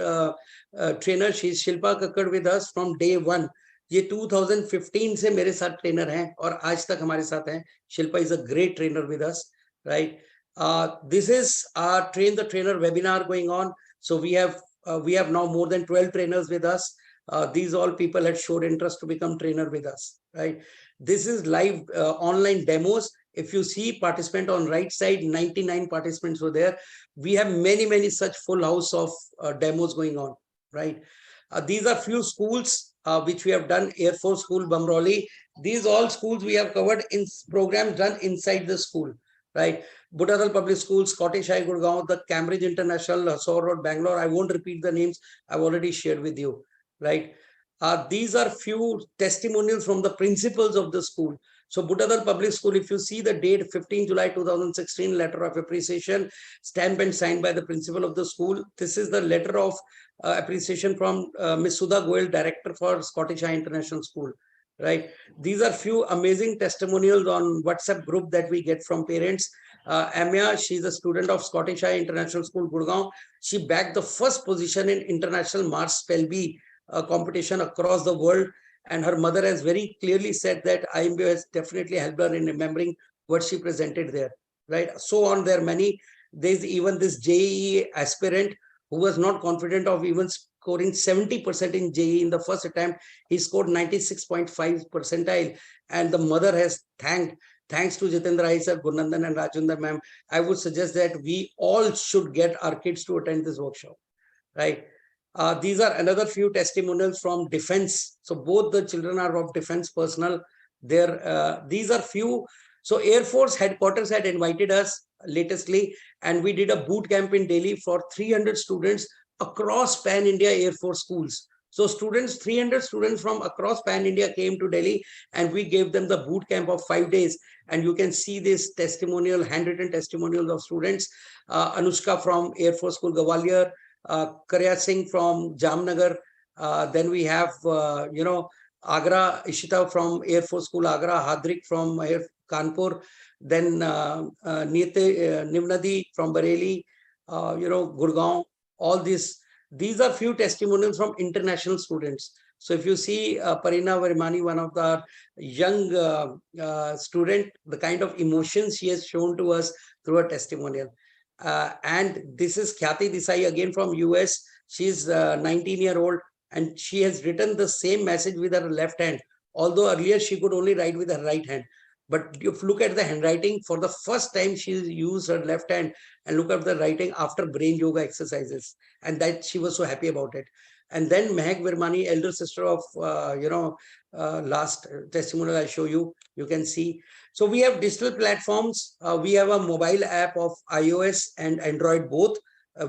trainer, she's Shilpa Kakkad with us from day one. ये 2015 से मेरे साथ trainer हैं और आज तक हमारे साथ हैं। Shilpa is a great trainer with us, right. This is train the trainer webinar going on, so we have now more than 12 trainers with us. These all people had showed interest to become trainer with us, right? This is live online demos. If you see participant on right side, 99 participants were there. We have many such full house of demos going on, right? These are few schools which we have done. Air Force School, Bamroli. These all schools we have covered in programs done inside the school, right? Buttadal Public School, Scottish High Gurgaon, the Cambridge International, Hosur Road, Bangalore. I won't repeat the names. I've already shared with you, right? These are few testimonials from the principals of the school. So Buttadal Public School, if you see the date, 15 July 2016, letter of appreciation, stamped and signed by the principal of the school. This is the letter of appreciation from Ms. Sudha Goyal, director for Scottish High International School, right? These are few amazing testimonials on WhatsApp group that we get from parents. Amya, she's a student of Scottish Eye International School, Gurgaon. She bagged the first position in international Mars Spelby competition across the world. And her mother has very clearly said that IMBO has definitely helped her in remembering what she presented there, right? So on, there are many. There's even this JEE aspirant who was not confident of even scoring 70% in JEE in the first attempt. He scored 96.5 percentile, and the mother has thanks to Jitendra Rai sir, Gurnandan and Rajendra ma'am. I would suggest that we all should get our kids to attend this workshop, right? These are another few testimonials from defense. So both the children are of defense personnel. These are few. So Air Force headquarters had invited us latestly, and we did a boot camp in Delhi for 300 students across Pan India Air Force schools. So 300 students from across Pan India came to Delhi, and we gave them the boot camp of 5 days. And you can see this testimonial, handwritten testimonials of students. Anushka from Air Force School Gwalior, Karya Singh from Jamnagar. Then we have, Agra, Ishita from Air Force School Agra, Hadrik from Kanpur, then Nivnadi from Bareilly, Gurgaon. All these are few testimonials from international students. So if you see Parina Varimani, one of the young student, the kind of emotions she has shown to us through a testimonial. And this is Khyati Desai again from US. She's 19-year-old, and she has written the same message with her left hand. Although earlier she could only write with her right hand. But if you look at the handwriting, for the first time she used her left hand, and look at the writing after brain yoga exercises. And that she was so happy about it. And then Mehak Virmani, elder sister of, last testimonial I show you, you can see. So we have digital platforms. We have a mobile app of iOS and Android both,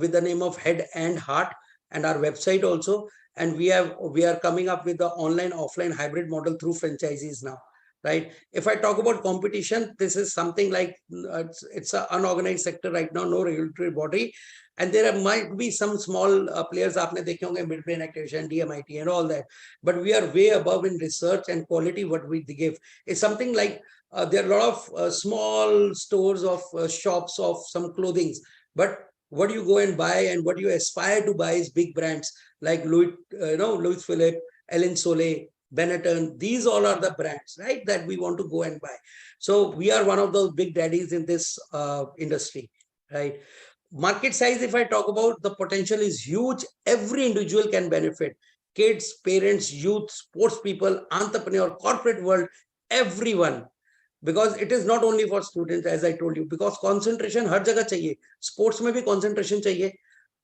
with the name of Head and Heart, and our website also. And we are coming up with the online offline hybrid model through franchisees now, right? If I talk about competition, this is something like it's an unorganized sector right now, no regulatory body, and there might be some small players. Aapne dekhe honge Midbrain, Activation, DMIT, and all that, but we are way above in research and quality. What we give is something like there are a lot of small stores of shops of some clothing, but what you go and buy and what you aspire to buy is big brands like Louis Philippe, Ellen Solé, Benetton. These all are the brands, right, that we want to go and buy. So we are one of those big daddies in this industry, right? Market size, if I talk about, the potential is huge. Every individual can benefit. Kids, parents, youth, sports people, entrepreneur, corporate world, everyone. Because it is not only for students, as I told you, because concentration हर जगह चाहिए. Sports में भी concentration चाहिए.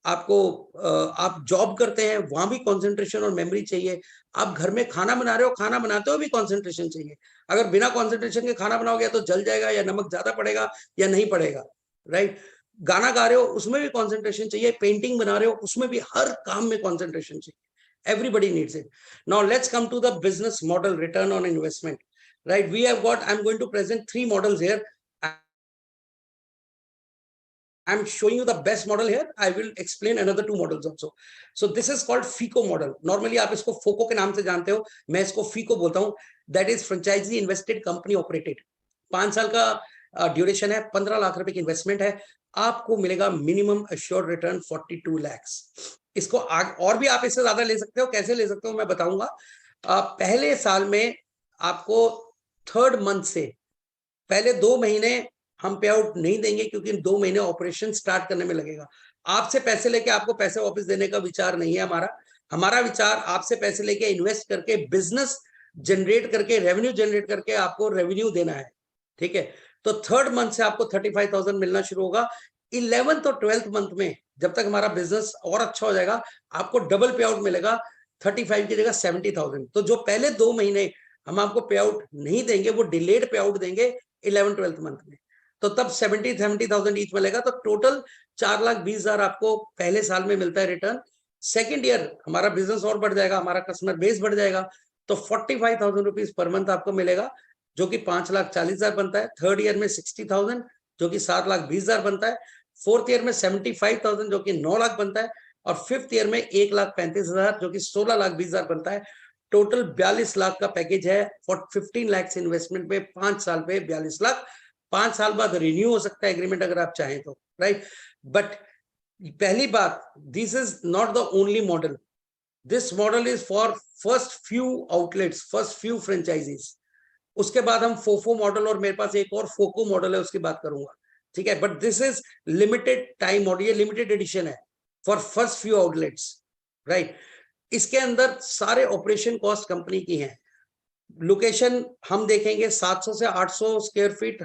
आपको आप job करते हैं, वहां भी concentration और memory चाहिए. आप घर में खाना बना रहे हो, खाना बनाते हो भी concentration चाहिए. अगर बिना concentration के खाना बनाओगे तो जल जाएगा, या नमक ज्यादा पड़ेगा या नहीं पड़ेगा, right? गाना गा रहे हो, उसमें भी concentration चाहिए. Painting बना रहे हो, उसमें भी हर काम में concentration चाहिए. Everybody needs it. Now let's come to the business model, return on investment. Right, we have got, I'm going to present 3 models here. I'm showing you the best model here. I will explain another 2 models also. So this is called FICO model. Normally आप इसको FOCO के नाम से जानते हो, मैं इसको FICO बोलता हूँ. That is franchisee invested company operated. 5 साल का ड्यूरेशन है, 15 लाख रुपए की इन्वेस्टमेंट है, आपको मिलेगा मिनिमम अश्योर्ड रिटर्न 42 lakhs. इसको और भी आप इससे ज्यादा ले सकते हो. कैसे ले सकते हो मैं बताऊंगा. पहले साल में आपको 3rd month से पहले 2 महीने हम पे आउट नहीं देंगे, क्योंकि 2 महीने ऑपरेशन स्टार्ट करने में लगेगा. आपसे पैसे लेके आपको पैसे वापस देने का विचार नहीं है हमारा विचार आपसे पैसे लेके इन्वेस्ट करके बिजनेस जनरेट करके रेवेन्यू जनरेट करके आपको रेवेन्यू देना है. ठीक है, तो 3rd month से आपको 35,000 मिलना शुरू होगा. 11th और 12th month में जब तक हमारा बिजनेस और अच्छा हो जाएगा, आपको डबल पे आउट मिलेगा. 35 की जगह 70,000. तो जो पहले 2 महीने हम आपको पे आउट नहीं देंगे, वो डिलेड पे आउट देंगे 11th-12th मंथ में. तो तब 70,000 ईच मिलेगा. तो टोटल 4,20,000 आपको पहले साल में मिलता है रिटर्न. सेकेंड ईयर हमारा बिजनेस और बढ़ जाएगा, हमारा कस्टमर बेस बढ़ जाएगा, तो 45,000 रुपीज पर मंथ आपको मिलेगा, जो कि 5,40,000 बनता है. 3rd ईयर में 60,000 जो कि 7,20,000 बनता है. 4th ईयर में 75,000 जो कि 9 लाख बनता है. और 5th ईयर में 1,35,000 जो कि 16,20,000 बनता है. टोटल 42 लाख का पैकेज है. 15 lakhs इन्वेस्टमेंट पे 5 साल पे 42 लाख. 5 साल बाद रिन्यू हो सकता है एग्रीमेंट अगर आप चाहें तो, राइट। बट पहली बात, this is not the only model, this model is for first few outlets, first few franchises. उसके बाद हम फोफो मॉडल, और मेरे पास एक और फोको मॉडल है, उसकी बात करूंगा, ठीक है। But this is limited time model, ये लिमिटेड एडिशन है for first few outlets, right. इसके अंदर सारे ऑपरेशन कॉस्ट कंपनी की हैं। लोकेशन हम देखेंगे 700 से 800 square feet,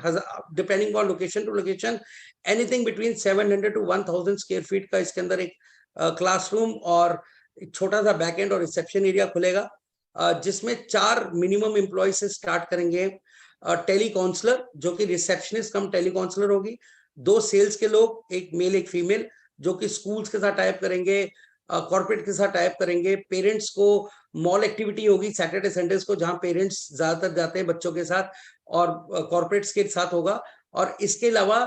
depending on location to location, anything between 700 to 1000 square feet का इसके अंदर एक क्लासरूम और एक छोटा सा बैक एंड और रिसेप्शन एरिया खुलेगा, जिसमें 4 मिनिमम एम्प्लॉय से स्टार्ट करेंगे। टेली काउंसलर जो कि रिसेप्शनिस्ट कम टेली काउंसलर होगी, 2 सेल्स के लोग, एक मेल एक फीमेल, जो कि स्कूल्स के साथ टाइप करेंगे, कॉर्पोरेट के साथ टाइप करेंगे। पेरेंट्स को मॉल एक्टिविटी होगी सैटरडे संडेज को, जहां पेरेंट्स ज्यादातर जाते हैं बच्चों के साथ, और कॉर्पोरेट्स के साथ होगा। और इसके अलावा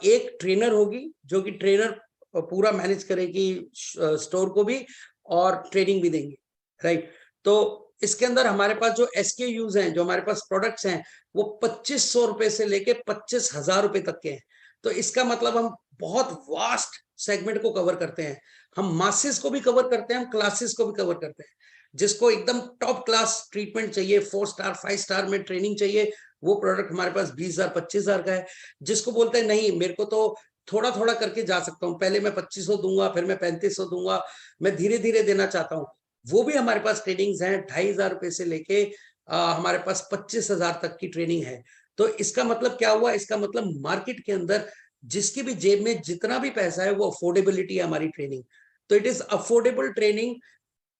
एक ट्रेनर होगी जो कि ट्रेनर पूरा मैनेज करेगी स्टोर को भी और ट्रेनिंग भी देंगे, राइट। तो इसके अंदर हमारे पास जो SKUs हैं, जो हमारे पास प्रोडक्ट्स हैं, वो 2500 रुपए से लेके 25,000 रुपए तक के हैं। तो इसका मतलब हम बहुत वास्ट सेगमेंट को कवर करते हैं। हम मासेस को भी कवर करते हैं, हम क्लासेस को भी कवर करते हैं। जिसको एकदम टॉप क्लास ट्रीटमेंट चाहिए, 4 स्टार 5 स्टार में ट्रेनिंग चाहिए, वो प्रोडक्ट हमारे पास 20,000 25,000 का है। जिसको बोलते हैं नहीं, मेरे को तो थोड़ा थोड़ा करके जा सकता हूँ, पहले मैं 2500 दूंगा, फिर मैं 3500 दूंगा, मैं धीरे धीरे देना चाहता हूँ, वो भी हमारे पास ट्रेनिंग्स हैं। 2,500 रुपए से लेके हमारे पास 25,000 तक की ट्रेनिंग है। तो इसका मतलब क्या हुआ? इसका मतलब मार्केट के अंदर जिसकी भी जेब में जितना भी पैसा है, वो अफोर्डेबिलिटी है हमारी ट्रेनिंग। तो it is affordable training,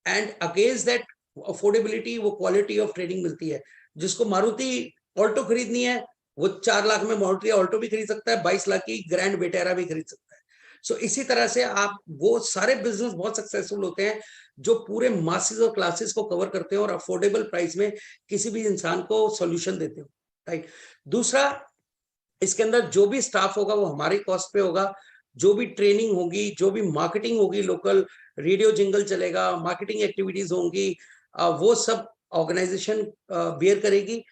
and against that affordability वो क्वालिटी ऑफ ट्रेनिंग मिलती है। जिसको मारुति ऑल्टो खरीदनी है, वो 4 लाख में मारुति ऑल्टो भी खरीद सकता है, 22 लाख की ग्रैंड वेटेरा भी खरीद सकता है। सो इसी तरह से आप, वो सारे बिजनेस बहुत सक्सेसफुल होते हैं जो पूरे मासेस और क्लासेस को कवर करते हैं और अफोर्डेबल प्राइस में किसी भी इंसान को सॉल्यूशन देते हो, राइट। दूसरा, इसके अंदर जो भी स्टाफ होगा वो हमारी कॉस्ट पे होगा। जो भी ट्रेनिंग होगी, जो भी मार्केटिंग होगी, लोकल रेडियो जिंगल चलेगा, मार्केटिंग एक्टिविटीज होंगी, वो सब ऑर्गेनाइजेशन बियर करेगी।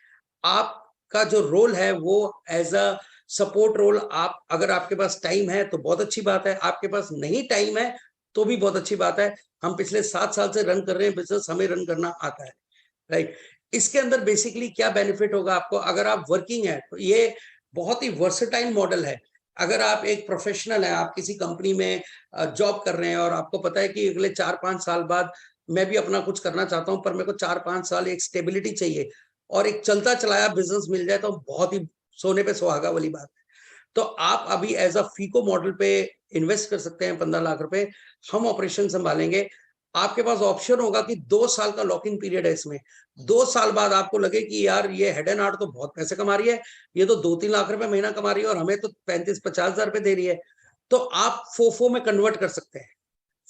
आपका जो रोल है वो एज अ सपोर्ट रोल, आप, अगर आपके पास टाइम है तो बहुत अच्छी बात है, आपके पास नहीं टाइम है तो भी बहुत अच्छी बात है। हम पिछले 7 साल से रन कर रहे हैं बिजनेस, हमें रन करना आता है, राइट। इसके अंदर बेसिकली क्या बेनिफिट होगा आपको? अगर आप वर्किंग है तो ये बहुत ही वर्सेटाइल मॉडल है। अगर आप एक प्रोफेशनल है, आप किसी कंपनी में जॉब कर रहे हैं और आपको पता है कि अगले 4-5 साल बाद मैं भी अपना कुछ करना चाहता हूं, पर मेरे को 4-5 साल एक स्टेबिलिटी चाहिए और एक चलता चलाया बिजनेस मिल जाए, तो बहुत ही सोने पे सुहागा वाली बात है। तो आप अभी एज अ फीको मॉडल पे इन्वेस्ट कर सकते हैं 15 लाख रुपए, हम ऑपरेशन संभालेंगे। आपके पास ऑप्शन होगा कि 2 साल का लॉकिंग पीरियड है इसमें। 2 साल बाद आपको लगे कि यार ये हेड एंड हार्ट तो बहुत पैसे कमा रही है, ये तो 2-3 लाख रुपए महीना कमा रही है और हमें तो 35-50 हजार रुपए दे रही है, तो आप फोफो में कन्वर्ट कर सकते हैं।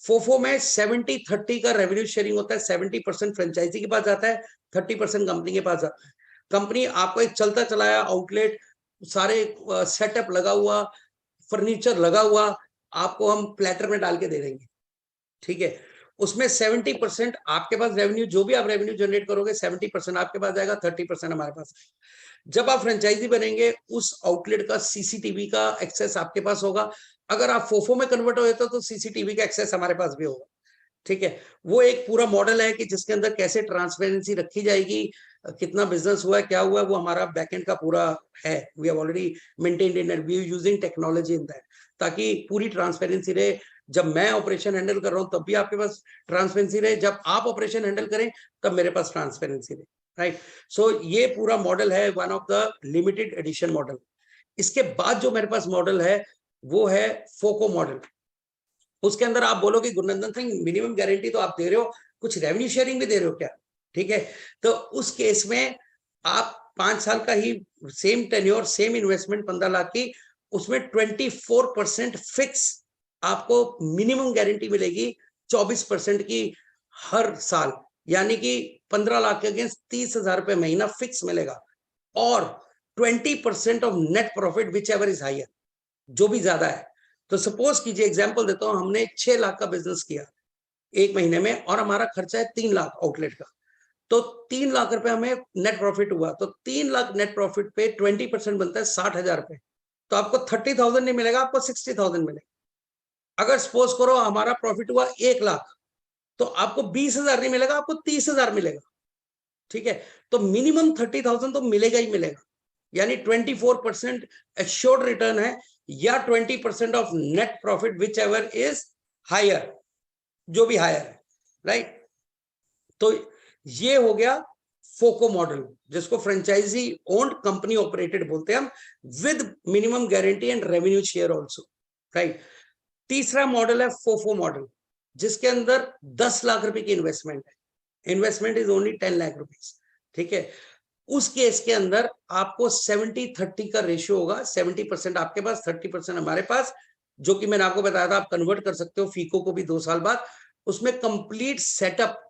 फोफो में 70-30 का रेवेन्यू शेयरिंग होता है। 70% फ्रेंचाइजी के पास जाता है, 30% कंपनी के पास जाता है। कंपनी आपको एक चलता चलाया आउटलेट, सारे सेटअप लगा हुआ, फर्नीचर लगा हुआ, आपको हम प्लेटर में डाल के दे देंगे, ठीक है। उसमें 70% आपके पास रेवेन्यू, जो भी आप रेवेन्यू जनरेट करोगे 70% आपके पास जाएगा, 30% हमारे पास। जब आप फ्रेंचाइजी बनेंगे, उस आउटलेट का सीसीटीवी का एक्सेस आपके पास होगा। अगर आप फोफो में कन्वर्ट हो जाते हो तो सीसीटीवी का एक्सेस हमारे पास भी होगा, ठीक है। वो एक पूरा मॉडल है कि जिसके अंदर कैसे ट्रांसपेरेंसी रखी जाएगी, कितना बिजनेस हुआ है, क्या हुआ है, वो हमारा बैकएंड का पूरा है। We have already maintained in it, we are using technology in that, ताकि पूरी ट्रांसपेरेंसी रहे। जब मैं ऑपरेशन हैंडल कर रहा हूं तब भी आपके पास ट्रांसपेरेंसी रहे, जब आप ऑपरेशन हैंडल करें तब मेरे पास ट्रांसपेरेंसी रहे, राइट। सो ये पूरा मॉडल है one of the limited edition model. इसके बाद जो मेरे पास मॉडल है वो है फोको मॉडल। उसके अंदर आप बोलोगे गुरनंदन सिंह, मिनिमम गारंटी तो आप दे रहे हो, कुछ रेवेन्यू शेयरिंग भी दे रहे हो क्या? ठीक है, तो उस केस में आप 5 साल का ही same tenure, same investment 15 lakh की, उसमें 24% फिक्स आपको मिनिमम गारंटी मिलेगी, 24% की हर साल, यानी कि 15 लाख के अगेंस्ट 30,000 रुपए महीना फिक्स मिलेगा, और 20% of net profit whichever is higher, जो भी ज्यादा है। तो सपोज कीजिए, एग्जांपल देता हूं, हमने 6 लाख का बिजनेस किया 1 महीने में और हमारा खर्चा है 3 लाख आउटलेट का, तो 3 लाख रुपए हमें नेट प्रॉफिट हुआ, तो 3 लाख नेट प्रॉफिट पे 20% बनता है 60,000 रुपए, तो आपको 30,000 नहीं मिलेगा, आपको 60,000 मिलेगा। अगर सपोज करो हमारा प्रॉफिट हुआ 1 लाख, तो आपको 20,000 नहीं मिलेगा, आपको 30,000 मिलेगा, ठीक है। तो मिनिमम 30,000 तो मिलेगा ही मिलेगा, यानी 24% एश्योर्ड रिटर्न है, या 20% of net profit whichever is higher, जो भी हायर है, राइट। तो ये हो गया फोको मॉडल, जिसको फ्रेंचाइजी ओन्ड कंपनी ऑपरेटेड बोलते हैं हम, with minimum guarantee and revenue share also, right. तीसरा मॉडल है फोफो मॉडल, जिसके अंदर 10 लाख रुपए की इन्वेस्टमेंट है, investment is only 10 lakh rupees, ठीक है। उस केस के अंदर आपको 70-30 का रेशियो होगा, 70% आपके पास, 30% हमारे पास, जो कि मैंने आपको बताया था, आप कन्वर्ट कर सकते हो फीको को भी 2 साल बाद। उसमें complete setup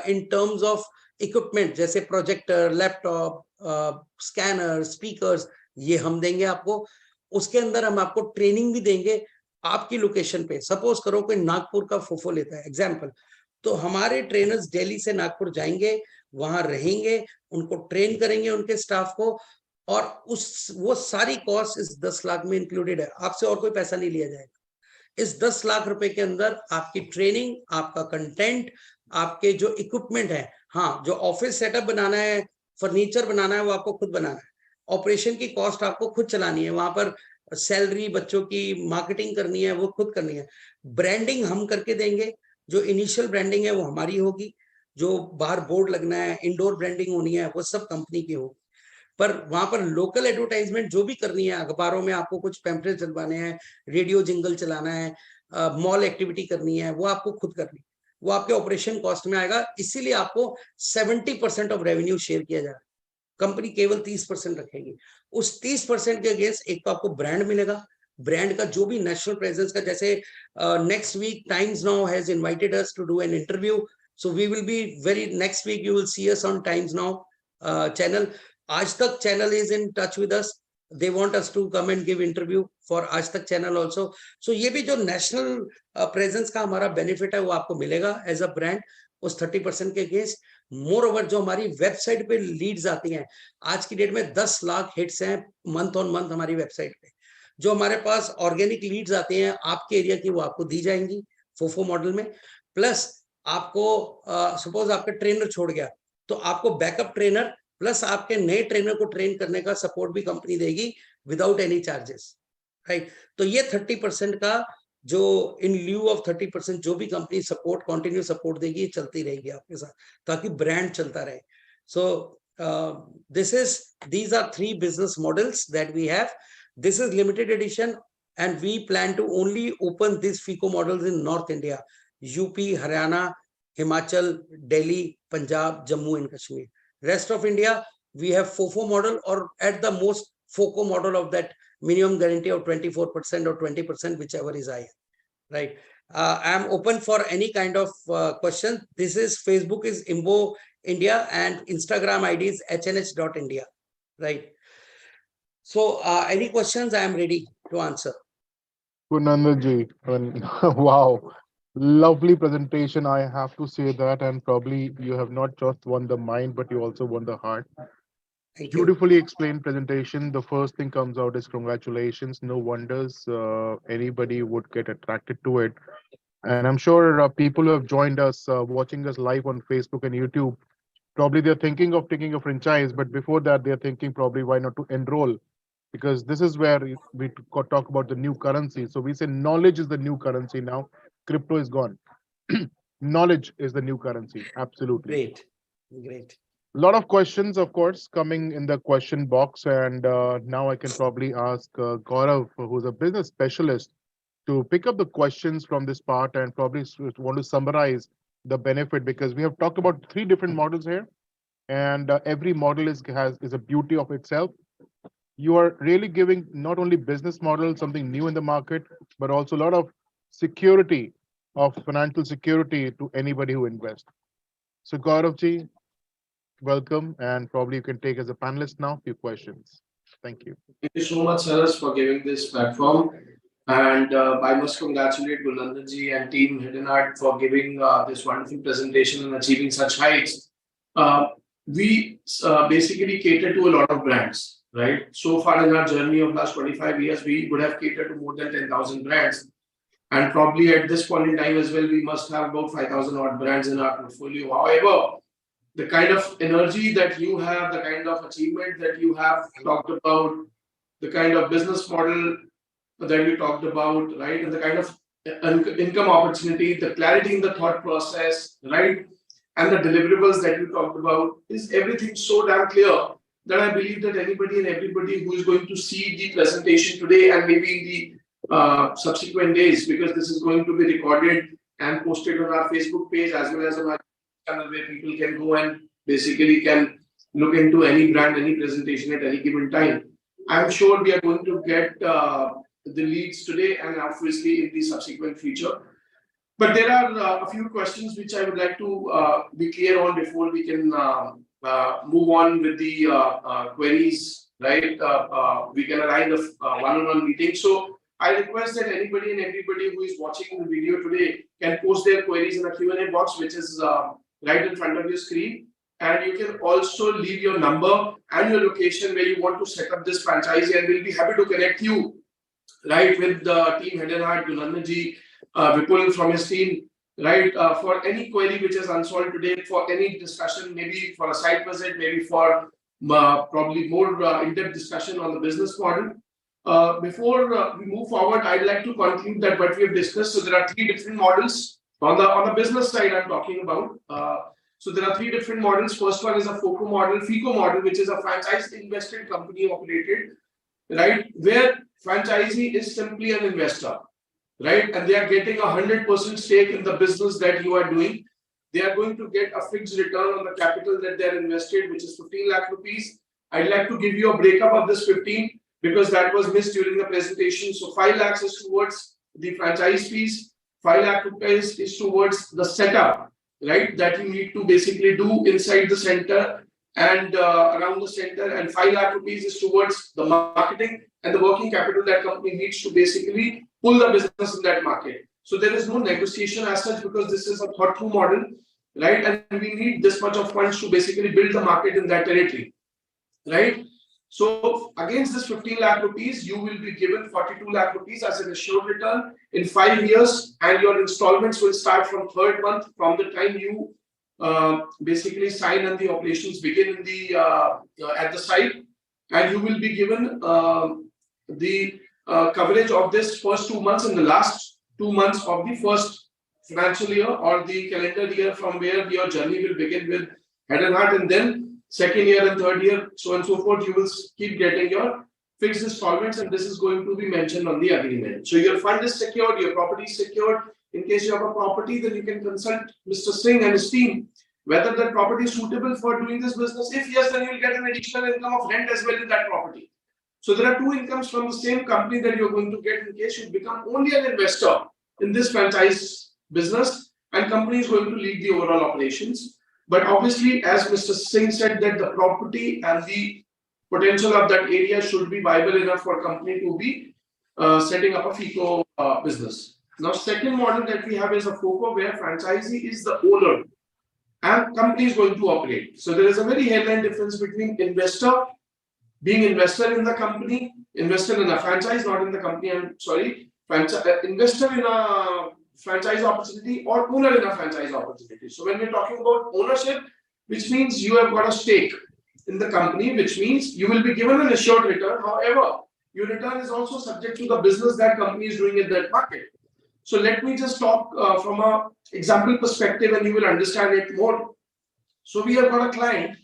in terms of equipment, जैसे प्रोजेक्टर, लैपटॉप, स्कैनर, स्पीकर्स, ये हम देंगे आपको। उसके अंदर हम आपको ट्रेनिंग भी देंगे आपकी लोकेशन पे। सपोज करो कोई नागपुर का फोफो लेता है एग्जाम्पल, तो हमारे ट्रेनर्स दिल्ली से नागपुर जाएंगे, वहां रहेंगे, उनको ट्रेन करेंगे, उनके स्टाफ को, और वो सारी कॉस्ट इस 10 लाख में इंक्लूडेड है, आपसे और कोई पैसा नहीं लिया जाएगा। इस 10 लाख रुपए के अंदर आपकी ट्रेनिंग, आपका कंटेंट, आपके जो इक्विपमेंट है, हाँ, जो ऑफिस सेटअप बनाना है, फर्नीचर बनाना है, वो आपको खुद बनाना है, ऑपरेशन की कॉस्ट आपको खुद चलानी है, वहां पर सैलरी, बच्चों की मार्केटिंग करनी है, वो खुद करनी है, ब्रांडिंग हम करके देंगे, जो इनिशियल ब्रांडिंग है वो हमारी होगी, जो बाहर बोर्ड लगना है, इंडोर ब्रांडिंग होनी है, वो सब कंपनी की होगी। पर वहां पर लोकल एडवर्टाइजमेंट जो भी करनी है, अखबारों में आपको कुछ पैम्पलेट चलवाने हैं, रेडियो जिंगल चलाना है, मॉल एक्टिविटी करनी है, वो आपको खुद करनी है, वो आपके ऑपरेशन कॉस्ट में आएगा। इसीलिए आपको 70% ऑफ रेवेन्यू शेयर किया जा रहा है, कंपनी केवल 30% रखेगी। उस 30% के अगेंस्ट एक तो आपको ब्रांड मिलेगा, ब्रांड का जो भी नेशनल प्रेजेंस का, जैसे next week Times Now has invited us to do an interview, so we will be very, next week you will see us on Times Now channel. Aaj Tak channel is in touch with us, they want us to come and give interview for आज Tak channel also। so ये भी जो national presence का हमारा benefit है वो आपको मिलेगा एज अ ब्रांड, उस 30% के अगेंस्ट। मोर ओवर जो हमारी वेबसाइट पे लीड्स आती हैं, आज की डेट में 10 लाख हिट्स हैं मंथ ऑन मंथ हमारी वेबसाइट पे। जो हमारे पास ऑर्गेनिक लीड्स आती हैं आपके एरिया की, वो आपको दी जाएंगी फोफो मॉडल में। प्लस आपको सपोज आपका ट्रेनर छोड़ गया, तो आपको बैकअप ट्रेनर प्लस आपके नए ट्रेनर को ट्रेन करने का सपोर्ट भी कंपनी देगी विदाउट एनी चार्जेस, राइट। तो ये 30% का, जो इन ल्यू ऑफ 30% जो भी कंपनी सपोर्ट, कंटिन्यू सपोर्ट देगी, चलती रहेगी आपके साथ, ताकि ब्रांड चलता रहे। सो these are 3 business models that we have. This is limited edition, and we plan to only open these FICO models in North India, UP, Haryana, Himachal, Delhi, Punjab, Jammu and Kashmir. Rest of India, we have FOFO model, or at the most FOCO model of that minimum guarantee of 24% or 20%, whichever is higher, right? I am open for any kind of question. This is Facebook is IMBO India, and Instagram ID is hnh.india, right? So any questions, I am ready to answer. Kunandaji, wow, lovely presentation. I have to say that, and probably you have not just won the mind, but you also won the heart. Thank you. Beautifully explained presentation. The first thing comes out is congratulations. No wonders anybody would get attracted to it. And I'm sure people who have joined us, watching us live on Facebook and YouTube, probably they're thinking of taking a franchise, but before that, they're thinking probably why not to enroll, because this is where we talk about the new currency. So we say knowledge is the new currency now. Crypto is gone. Knowledge is the new currency. Absolutely. Great, great. A lot of questions, of course, coming in the question box. And now I can probably ask Gaurav, who's a business specialist, to pick up the questions from this part and probably want to summarize the benefit, because we have talked about 3 different models here, and every model is a beauty of itself. You are really giving not only business model, something new in the market, but also a lot of security, of financial security to anybody who invests. So Gaurav ji, welcome, and probably you can take as a panelist now a few questions. Thank you. Thank you so much, Saras, for giving this platform. And I must congratulate Gulnandan ji and team Hidden Art for giving this wonderful presentation and achieving such heights. we basically cater to a lot of brands, right? So far in our journey of last 25 years, we would have catered to more than 10,000 brands. And probably at this point in time as well, we must have about 5,000 odd brands in our portfolio. However, the kind of energy that you have, the kind of achievement that you have talked about, the kind of business model that we talked about, right? And the kind of income opportunity, the clarity in the thought process, right? And the deliverables that you talked about is everything so damn clear that I believe that anybody and everybody who is going to see the presentation today and maybe in the subsequent days, because this is going to be recorded and posted on our Facebook page as well as on our channel where people can go and basically can look into any brand, any presentation at any given time. I'm sure we are going to get the leads today and obviously in the subsequent future. But there are a few questions which I would like to be clear on before we can move on with the queries, right? We can arrange a one-on-one meeting. So I request that anybody and everybody who is watching the video today can post their queries in a Q&A box, which is right in front of your screen. And you can also leave your number and your location where you want to set up this franchise, and we'll be happy to connect you, right, with the team head and heart, Gunanji, Vipul from his team, right, for any query which is unsolved today, for any discussion, maybe for a site visit, maybe for probably more in-depth discussion on the business model. Before we move forward, I'd like to conclude that what we have discussed. So there are three different models on the business side I'm talking about. So there are three different models. First one is a FOCO model, which is a franchise invested company operated, right, where franchisee is simply an investor, right, and they are getting 100% stake in the business that you are doing. They are going to get a fixed return on the capital that they are invested, which is 15 lakh rupees. I'd like to give you a breakup of this 15 because that was missed during the presentation. So 5 lakhs is towards the franchise fees, 5 lakh rupees is towards the setup, right, that you need to basically do inside the center and around the center, and 5 lakh rupees is towards the marketing and the working capital that company needs to basically pull the business in that market. So there is no negotiation as such because this is a thought through model, right, and we need this much of funds to basically build the market in that territory, right. So against this 15 lakh rupees, you will be given 42 lakh rupees as an assured return in 5 years, and your installments will start from third month from the time you basically sign and the operations begin in the at the site, and you will be given the coverage of this first 2 months and the last 2 months of the first financial year or the calendar year from where your journey will begin with head and heart, and then second year and third year, so on and so forth, you will keep getting your fixed installments, and this is going to be mentioned on the agreement. So your fund is secured, your property is secured. In case you have a property, then you can consult Mr. Singh and his team whether that property is suitable for doing this business. If yes, then you will get an additional income of rent as well in that property. So there are two incomes from the same company that you're going to get in case you become only an investor in this franchise business, and company is going to lead the overall operations. But obviously, as Mr. Singh said, that the property and the potential of that area should be viable enough for a company to be setting up a FICO business. Now, second model that we have is a FOCO, where franchisee is the owner and company is going to operate. So there is a very headline difference between investor, being investor in the company, investor in a franchise, not in the company, I'm sorry, investor in a franchise opportunity or owner in a franchise opportunity. So when we're talking about ownership, which means you have got a stake in the company, which means you will be given an assured return. However, your return is also subject to the business that company is doing in that market. So let me just talk from a example perspective and you will understand it more. So we have got a client,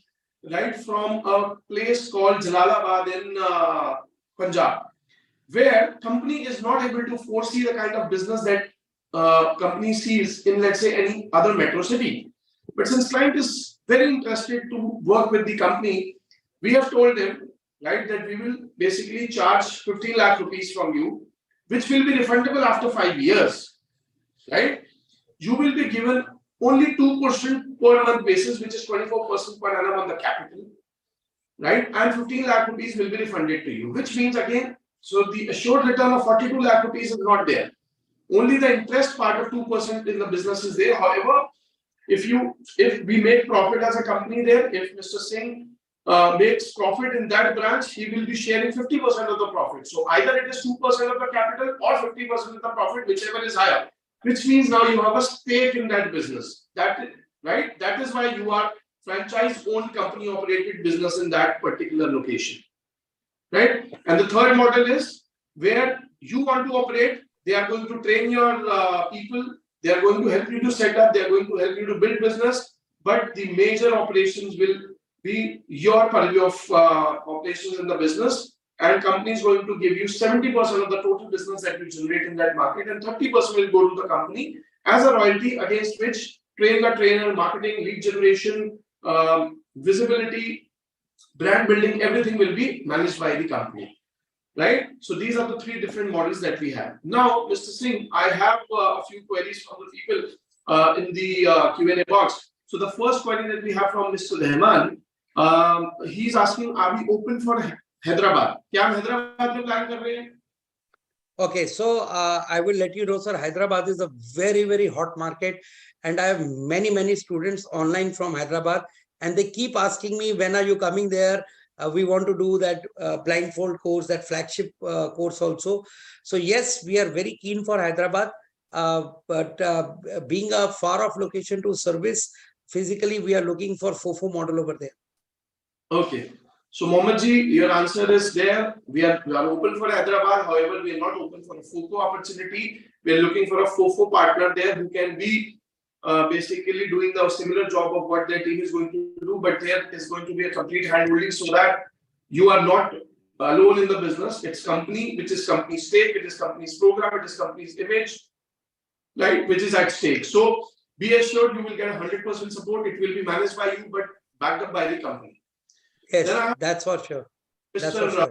right, from a place called Jalalabad in Punjab, where company is not able to foresee the kind of business that company sees in, let's say, any other metro city. But since client is very interested to work with the company, we have told him, right, that we will basically charge 15 lakh rupees from you, which will be refundable after 5 years, right? You will be given only 2% per month basis, which is 24% per annum on the capital, right? And 15 lakh rupees will be refunded to you, which means again, so the assured return of 42 lakh rupees is not there. Only the interest part of 2% in the business is there. However, if we make profit as a company there, if Mr. Singh makes profit in that branch, he will be sharing 50% of the profit. So either it is 2% of the capital or 50% of the profit, whichever is higher, which means now you have a stake in that business. Right? That is why you are franchise-owned company operated business in that particular location. Right? And the third model is where you want to operate, they are going to train your people, they are going to help you to set up, they are going to help you to build business, but the major operations will be your purview of operations in the business, and company is going to give you 70% of the total business that you generate in that market, and 30% will go to the company as a royalty, against which train the trainer, marketing, lead generation, visibility, brand building, everything will be managed by the company. Right? So these are the three different models that we have. Now, Mr. Singh, I have a few queries from the people in the Q&A box. So the first query that we have from Mr. Rahman, he's asking, are we open for Hyderabad? क्या हम हैदराबाद में plan कर रहे हैं? Okay, so I will let you know, sir, Hyderabad is a very, very hot market, and I have many students online from Hyderabad, and they keep asking me, when are you coming there? We want to do that blindfold course, that flagship course also. So yes, we are very keen for Hyderabad, but being a far off location to service, physically we are looking for FOFO model over there. Okay. So Mohammed-ji, your answer is there. We are open for Hyderabad. However, we are not open for a FOFO opportunity. We are looking for a FOFO partner there who can be basically doing the similar job of what their team is going to do, but there is going to be a complete handholding so that you are not alone in the business. It's company, which is company's stake, it is company's program, it is company's image, right, which is at stake. So be assured you will get 100% support. It will be managed by you, but backed up by the company. Yes, that's for sure. Mr.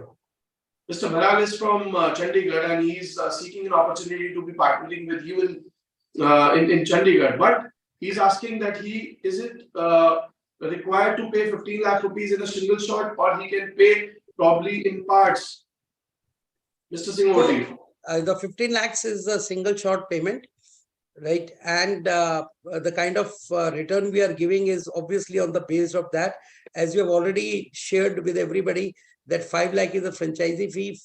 Bharal is from Chandigarh, and he's seeking an opportunity to be partnering with you in Chandigarh. But he's asking that is it required to pay 15 lakh rupees in a single shot, or he can pay probably in parts? Mr. Singh, over to you. The 15 lakhs is a single shot payment, right? And the kind of return we are giving is obviously on the base of that. As you have already shared with everybody, that 5 lakh is a franchisee fee,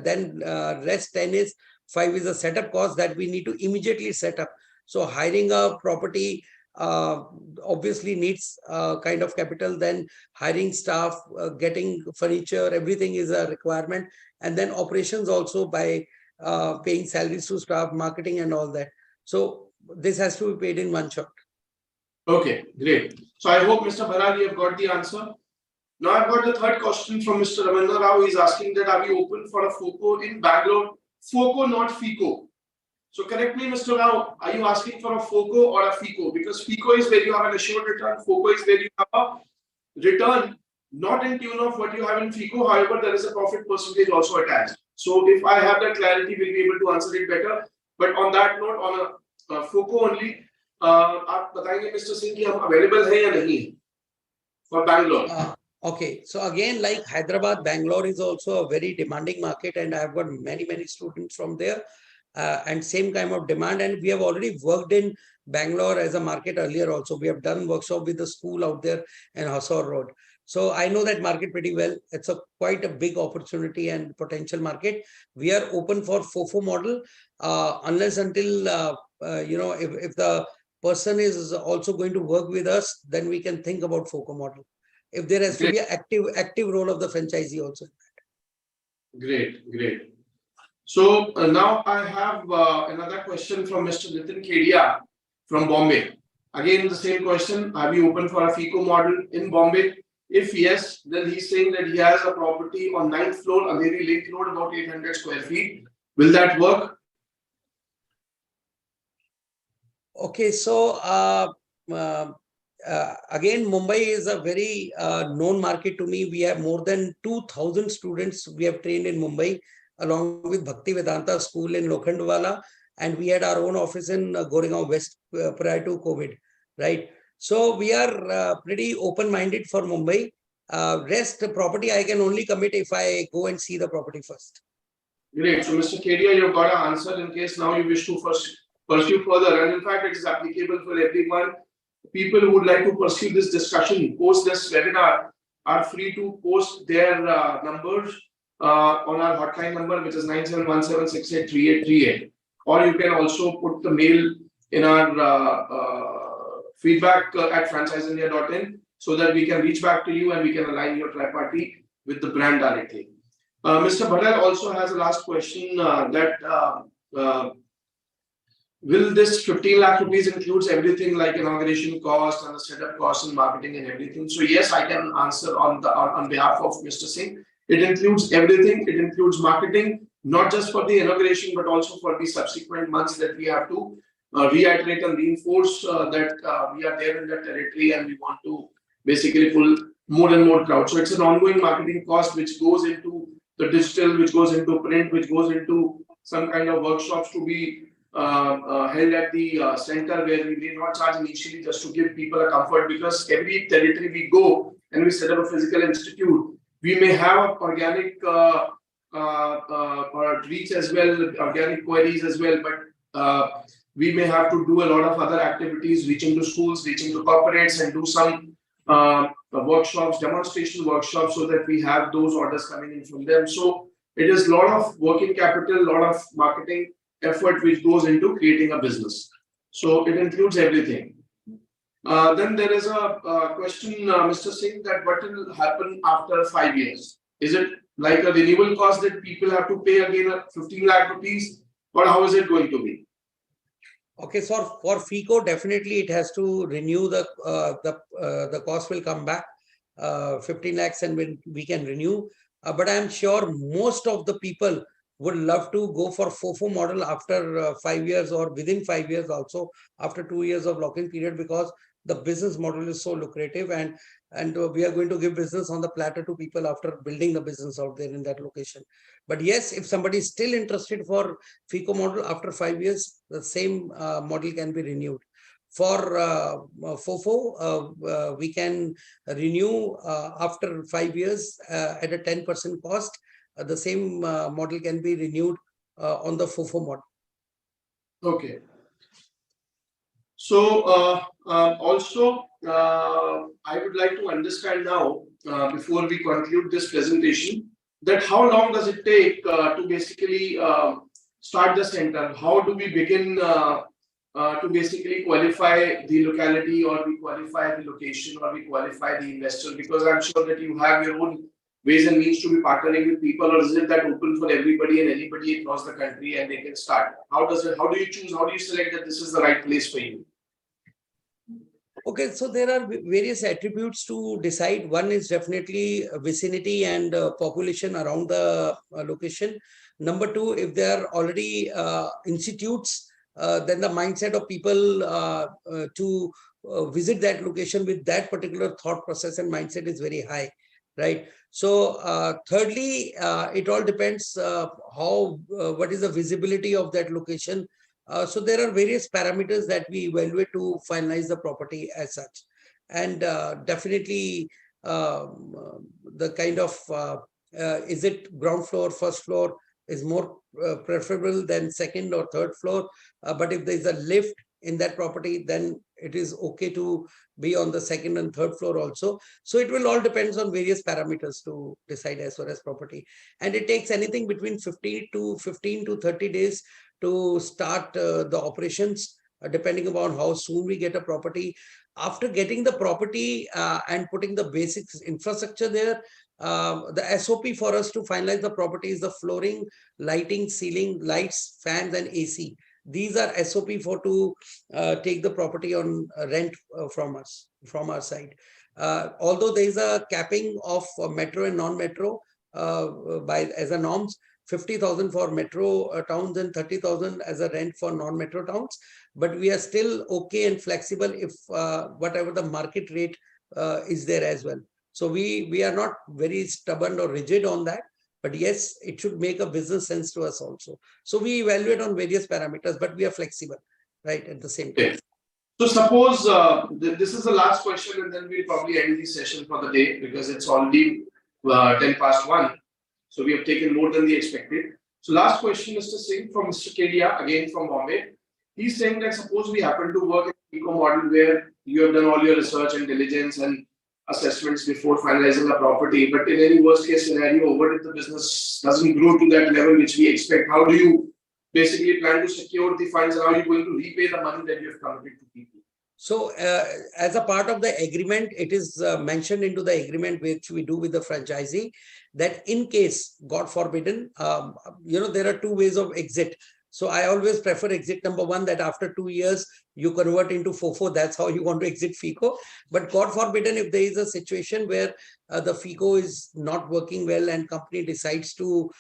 then rest 10 is 5 is a setup cost that we need to immediately set up. So hiring a property obviously needs kind of capital, then hiring staff, getting furniture, everything is a requirement. And then operations also by paying salaries to staff, marketing and all that. So this has to be paid in one shot. Okay, great. So I hope, Mr. Bharal, you have got the answer. Now I've got the third question from Mr. Ravindra Rao. He's asking that are we open for a FOCO in Bangalore? FOCO, not FICO. So correct me, Mr. Rao, are you asking for a FOCO or a FICO? Because FICO is where you have an assured return. FOCO is where you have a return not in tune of what you have in FICO. However, there is a profit percentage also attached. So if I have that clarity, we'll be able to answer it better. But on that note, on a FOCO only, आप बताएंगे Mr. Singh कि हम available है या नहीं for Bangalore? Okay, so again, like Hyderabad, Bangalore is also a very demanding market, and I've got many students from there, and same kind of demand. And we have already worked in Bangalore as a market earlier. Also, we have done workshop with the school out there in Hosur Road. So I know that market pretty well. It's quite a big opportunity and potential market. We are open for FOFO model unless until if the person is also going to work with us, then we can think about FOCO model. If there has to be an active role of the franchisee also. Great. So now I have another question from Mr. Nitin Kedia from Bombay. Again, the same question: are we open for a FICO model in Bombay? If yes, then he's saying that he has a property on 9th floor, Andheri Lake Road, about 800 square feet. Will that work? Okay, so again, Mumbai is a very known market to me. We have more than 2,000 students we have trained in Mumbai, along with Bhakti Vedanta School in Lokhandwala, and we had our own office in Goregaon West prior to COVID, right? So we are pretty open-minded for Mumbai. Rest property I can only commit if I go and see the property first. Great. So Mr. Kedia, you've got an answer in case now you wish to first pursue further, and in fact it is applicable for everyone people who would like to pursue this discussion post this webinar are free to post their numbers on our hotline number, which is 9717683838. Or you can also put the mail in our feedback at franchiseindia.in so that we can reach back to you and we can align your tri-party with the brand directly. Mr. Bharat also has a last question will this 15 lakh rupees includes everything like inauguration cost and the setup cost and marketing and everything? So yes, I can answer on behalf of Mr. Singh. It includes everything. It includes marketing, not just for the inauguration, but also for the subsequent months that we have to reiterate and reinforce that we are there in that territory and we want to basically pull more and more crowd. So it's an ongoing marketing cost which goes into the digital, which goes into print, which goes into some kind of workshops to be held at the center where we may not charge initially just to give people a comfort, because every territory we go and we set up a physical institute, we may have organic reach as well, organic queries as well, but we may have to do a lot of other activities, reaching to schools, reaching to corporates, and do some workshops, demonstration workshops, so that we have those orders coming in from them. So it is a lot of working capital, a lot of marketing effort which goes into creating a business. So it includes everything. Then there is a question, Mr. Singh, that what will happen after 5 years? Is it like a renewal cost that people have to pay again 15 lakh rupees, or how is it going to be? Okay, so for FICO, definitely it has to renew the cost will come back 15 lakhs and we can renew. But I'm sure most of the people would love to go for FOFO model after 5 years or within 5 years also, after 2 years of lock-in period, because the business model is so lucrative, and we are going to give business on the platter to people after building the business out there in that location. But yes, if somebody is still interested for FICO model after 5 years, the same model can be renewed. For FOFO, we can renew after 5 years at a 10% cost. The same model can be renewed on the FOFO model. Okay. So also, I would like to understand now, before we conclude this presentation, that how long does it take to basically start the center? How do we begin to basically qualify the locality, or we qualify the location, or we qualify the investor? Because I'm sure that you have your own ways and means to be partnering with people, or is it that open for everybody and anybody across the country and they can start? How do you choose? How do you select that this is the right place for you? Okay, so there are various attributes to decide. One is definitely vicinity and population around the location. Number two, if there are already institutes, then the mindset of people to visit that location with that particular thought process and mindset is very high, right? So thirdly, it all depends what is the visibility of that location. So there are various parameters that we evaluate to finalize the property as such. And definitely the kind of, is it ground floor, first floor is more preferable than second or third floor. But if there is a lift in that property, then it is okay to be on the second and third floor also. So it will all depends on various parameters to decide as far as property. And it takes anything between 15 to 30 days to start the operations, depending upon how soon we get a property. After getting the property and putting the basic infrastructure there, the SOP for us to finalize the property is the flooring, lighting, ceiling, lights, fans, and AC. These are SOP for to take the property on rent from us, from our side. Although there is a capping of metro and non-metro as a norms, 50,000 for metro towns and 30,000 as a rent for non-metro towns. But we are still okay and flexible if whatever the market rate is there as well. So we are not very stubborn or rigid on that. But yes, it should make a business sense to us also. So we evaluate on various parameters, but we are flexible, right, at the same time. Okay. So suppose this is the last question, and then we'll probably end the session for the day, because it's already 1:10. So we have taken more than the expected. So last question, Mr. Singh, from Mr. Kedia, again from Bombay. He's saying that suppose we happen to work in FICO model where you have done all your research and diligence and assessments before finalizing a property. But in any worst case scenario, what if the business doesn't grow to that level which we expect? How do you basically plan to secure the funds, and how are you going to repay the money that you have committed to people? So as a part of the agreement, it is mentioned into the agreement which we do with the franchisee that in case, God forbidden, there are two ways of exit. So I always prefer exit number one, that after 2 years, you convert into FOFO. That's how you want to exit FICO. But God forbidden, if there is a situation where the FICO is not working well and company decides to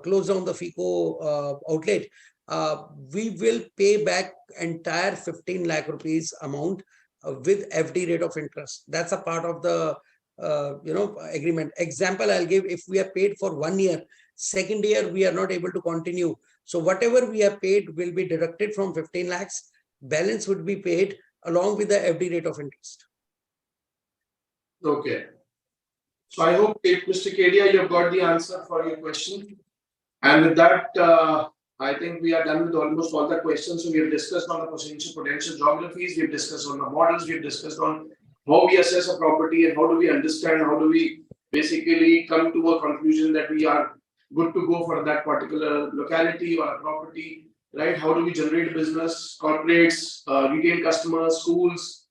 close down the FICO outlet, we will pay back entire 15 lakh rupees amount with FD rate of interest. That's a part of the agreement. Example I'll give: if we are paid for 1 year, second year we are not able to continue. So whatever we have paid will be deducted from 15 lakhs. Balance would be paid along with the FD rate of interest. Okay. So I hope, Mr. Kedia, you have got the answer for your question. And with that, I think we are done with almost all the questions. So we have discussed on the potential geographies, we have discussed on the models, we have discussed on how we assess a property and how do we understand, how do we basically come to a conclusion that we are good to go for that particular locality or a property, right? How do we generate business, corporates, retail customers, schools,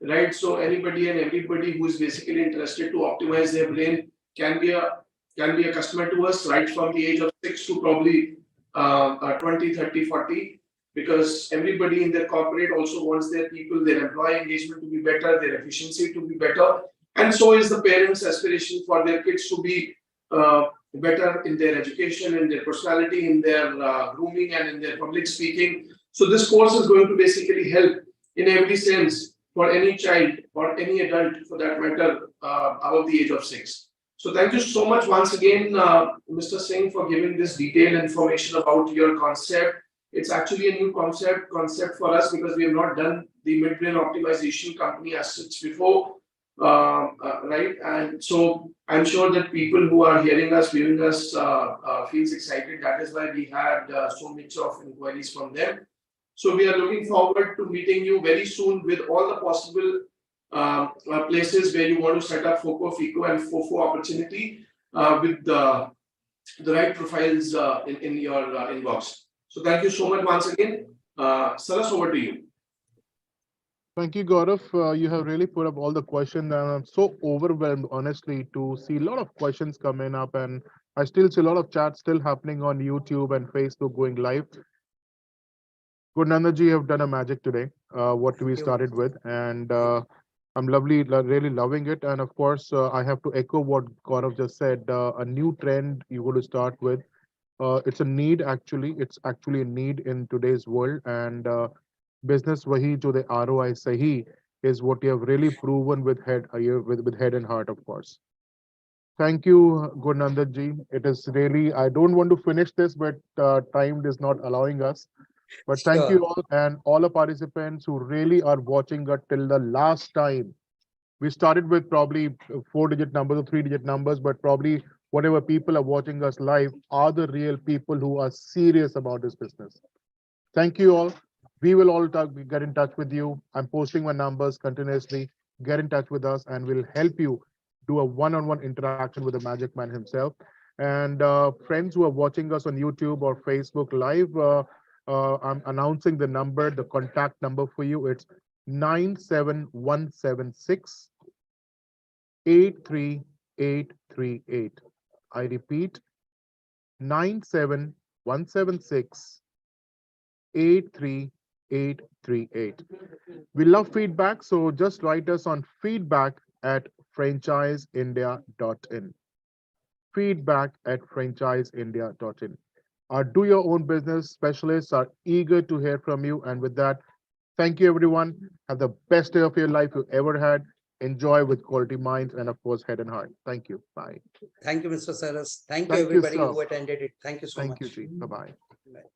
right? So anybody and everybody who is basically interested to optimize their brain can be a customer to us, right from the age of 6 to probably 20, 30, 40, because everybody in their corporate also wants their people, their employee engagement to be better, their efficiency to be better, and so is the parents' aspiration for their kids to be better in their education, in their personality, in their grooming, and in their public speaking. So this course is going to basically help in every sense for any child or any adult for that matter above the age of 6. So thank you so much once again, Mr. Singh, for giving this detailed information about your concept. It's actually a new concept for us because we have not done the Midbrain optimization company as such before, right? And so I'm sure that people who are hearing us, viewing us, feels excited. That is why we had so much of inquiries from them. So we are looking forward to meeting you very soon with all the possible places where you want to set up FOCO, FICO, and FOFO opportunity with the right profiles in your inbox. So thank you so much once again. Saras, over to you. Thank you, Gaurav. You have really put up all the questions, and I'm so overwhelmed, honestly, to see a lot of questions coming up, and I still see a lot of chats still happening on YouTube and Facebook going live. Gurnandaji, you have done a magic today, what we started with, and I'm really loving it. And of course, I have to echo what Gaurav just said, a new trend you're going to start with. It's a need, actually. It's actually a need in today's world, and business wahi jo the ROI sahi is what you have really proven with head and heart, of course. Thank you, Gurnandaji. It is really, I don't want to finish this, but time is not allowing us. But thank you all, and all the participants who really are watching us till the last time. We started with probably 4-digit numbers or 3-digit numbers, but probably whatever people are watching us live are the real people who are serious about this business. Thank you all. We will all get in touch with you. I'm posting my numbers continuously. Get in touch with us, and we'll help you do a one-on-one interaction with the Magic Man himself. And friends who are watching us on YouTube or Facebook Live, I'm announcing the number, the contact number for you. It's 97176 83838. I repeat, 97176 83838. We love feedback, so just write us on feedback@franchiseindia.in. Feedback@franchiseindia.in. Our Do Your Own Business specialists are eager to hear from you. And with that, thank you, everyone. Have the best day of your life you ever had. Enjoy with quality minds and, of course, head and heart. Thank you. Bye. Thank you, Mr. Saras. Thank you, everybody who attended it. Thank you so much. Thank you, G. Bye-bye. Bye.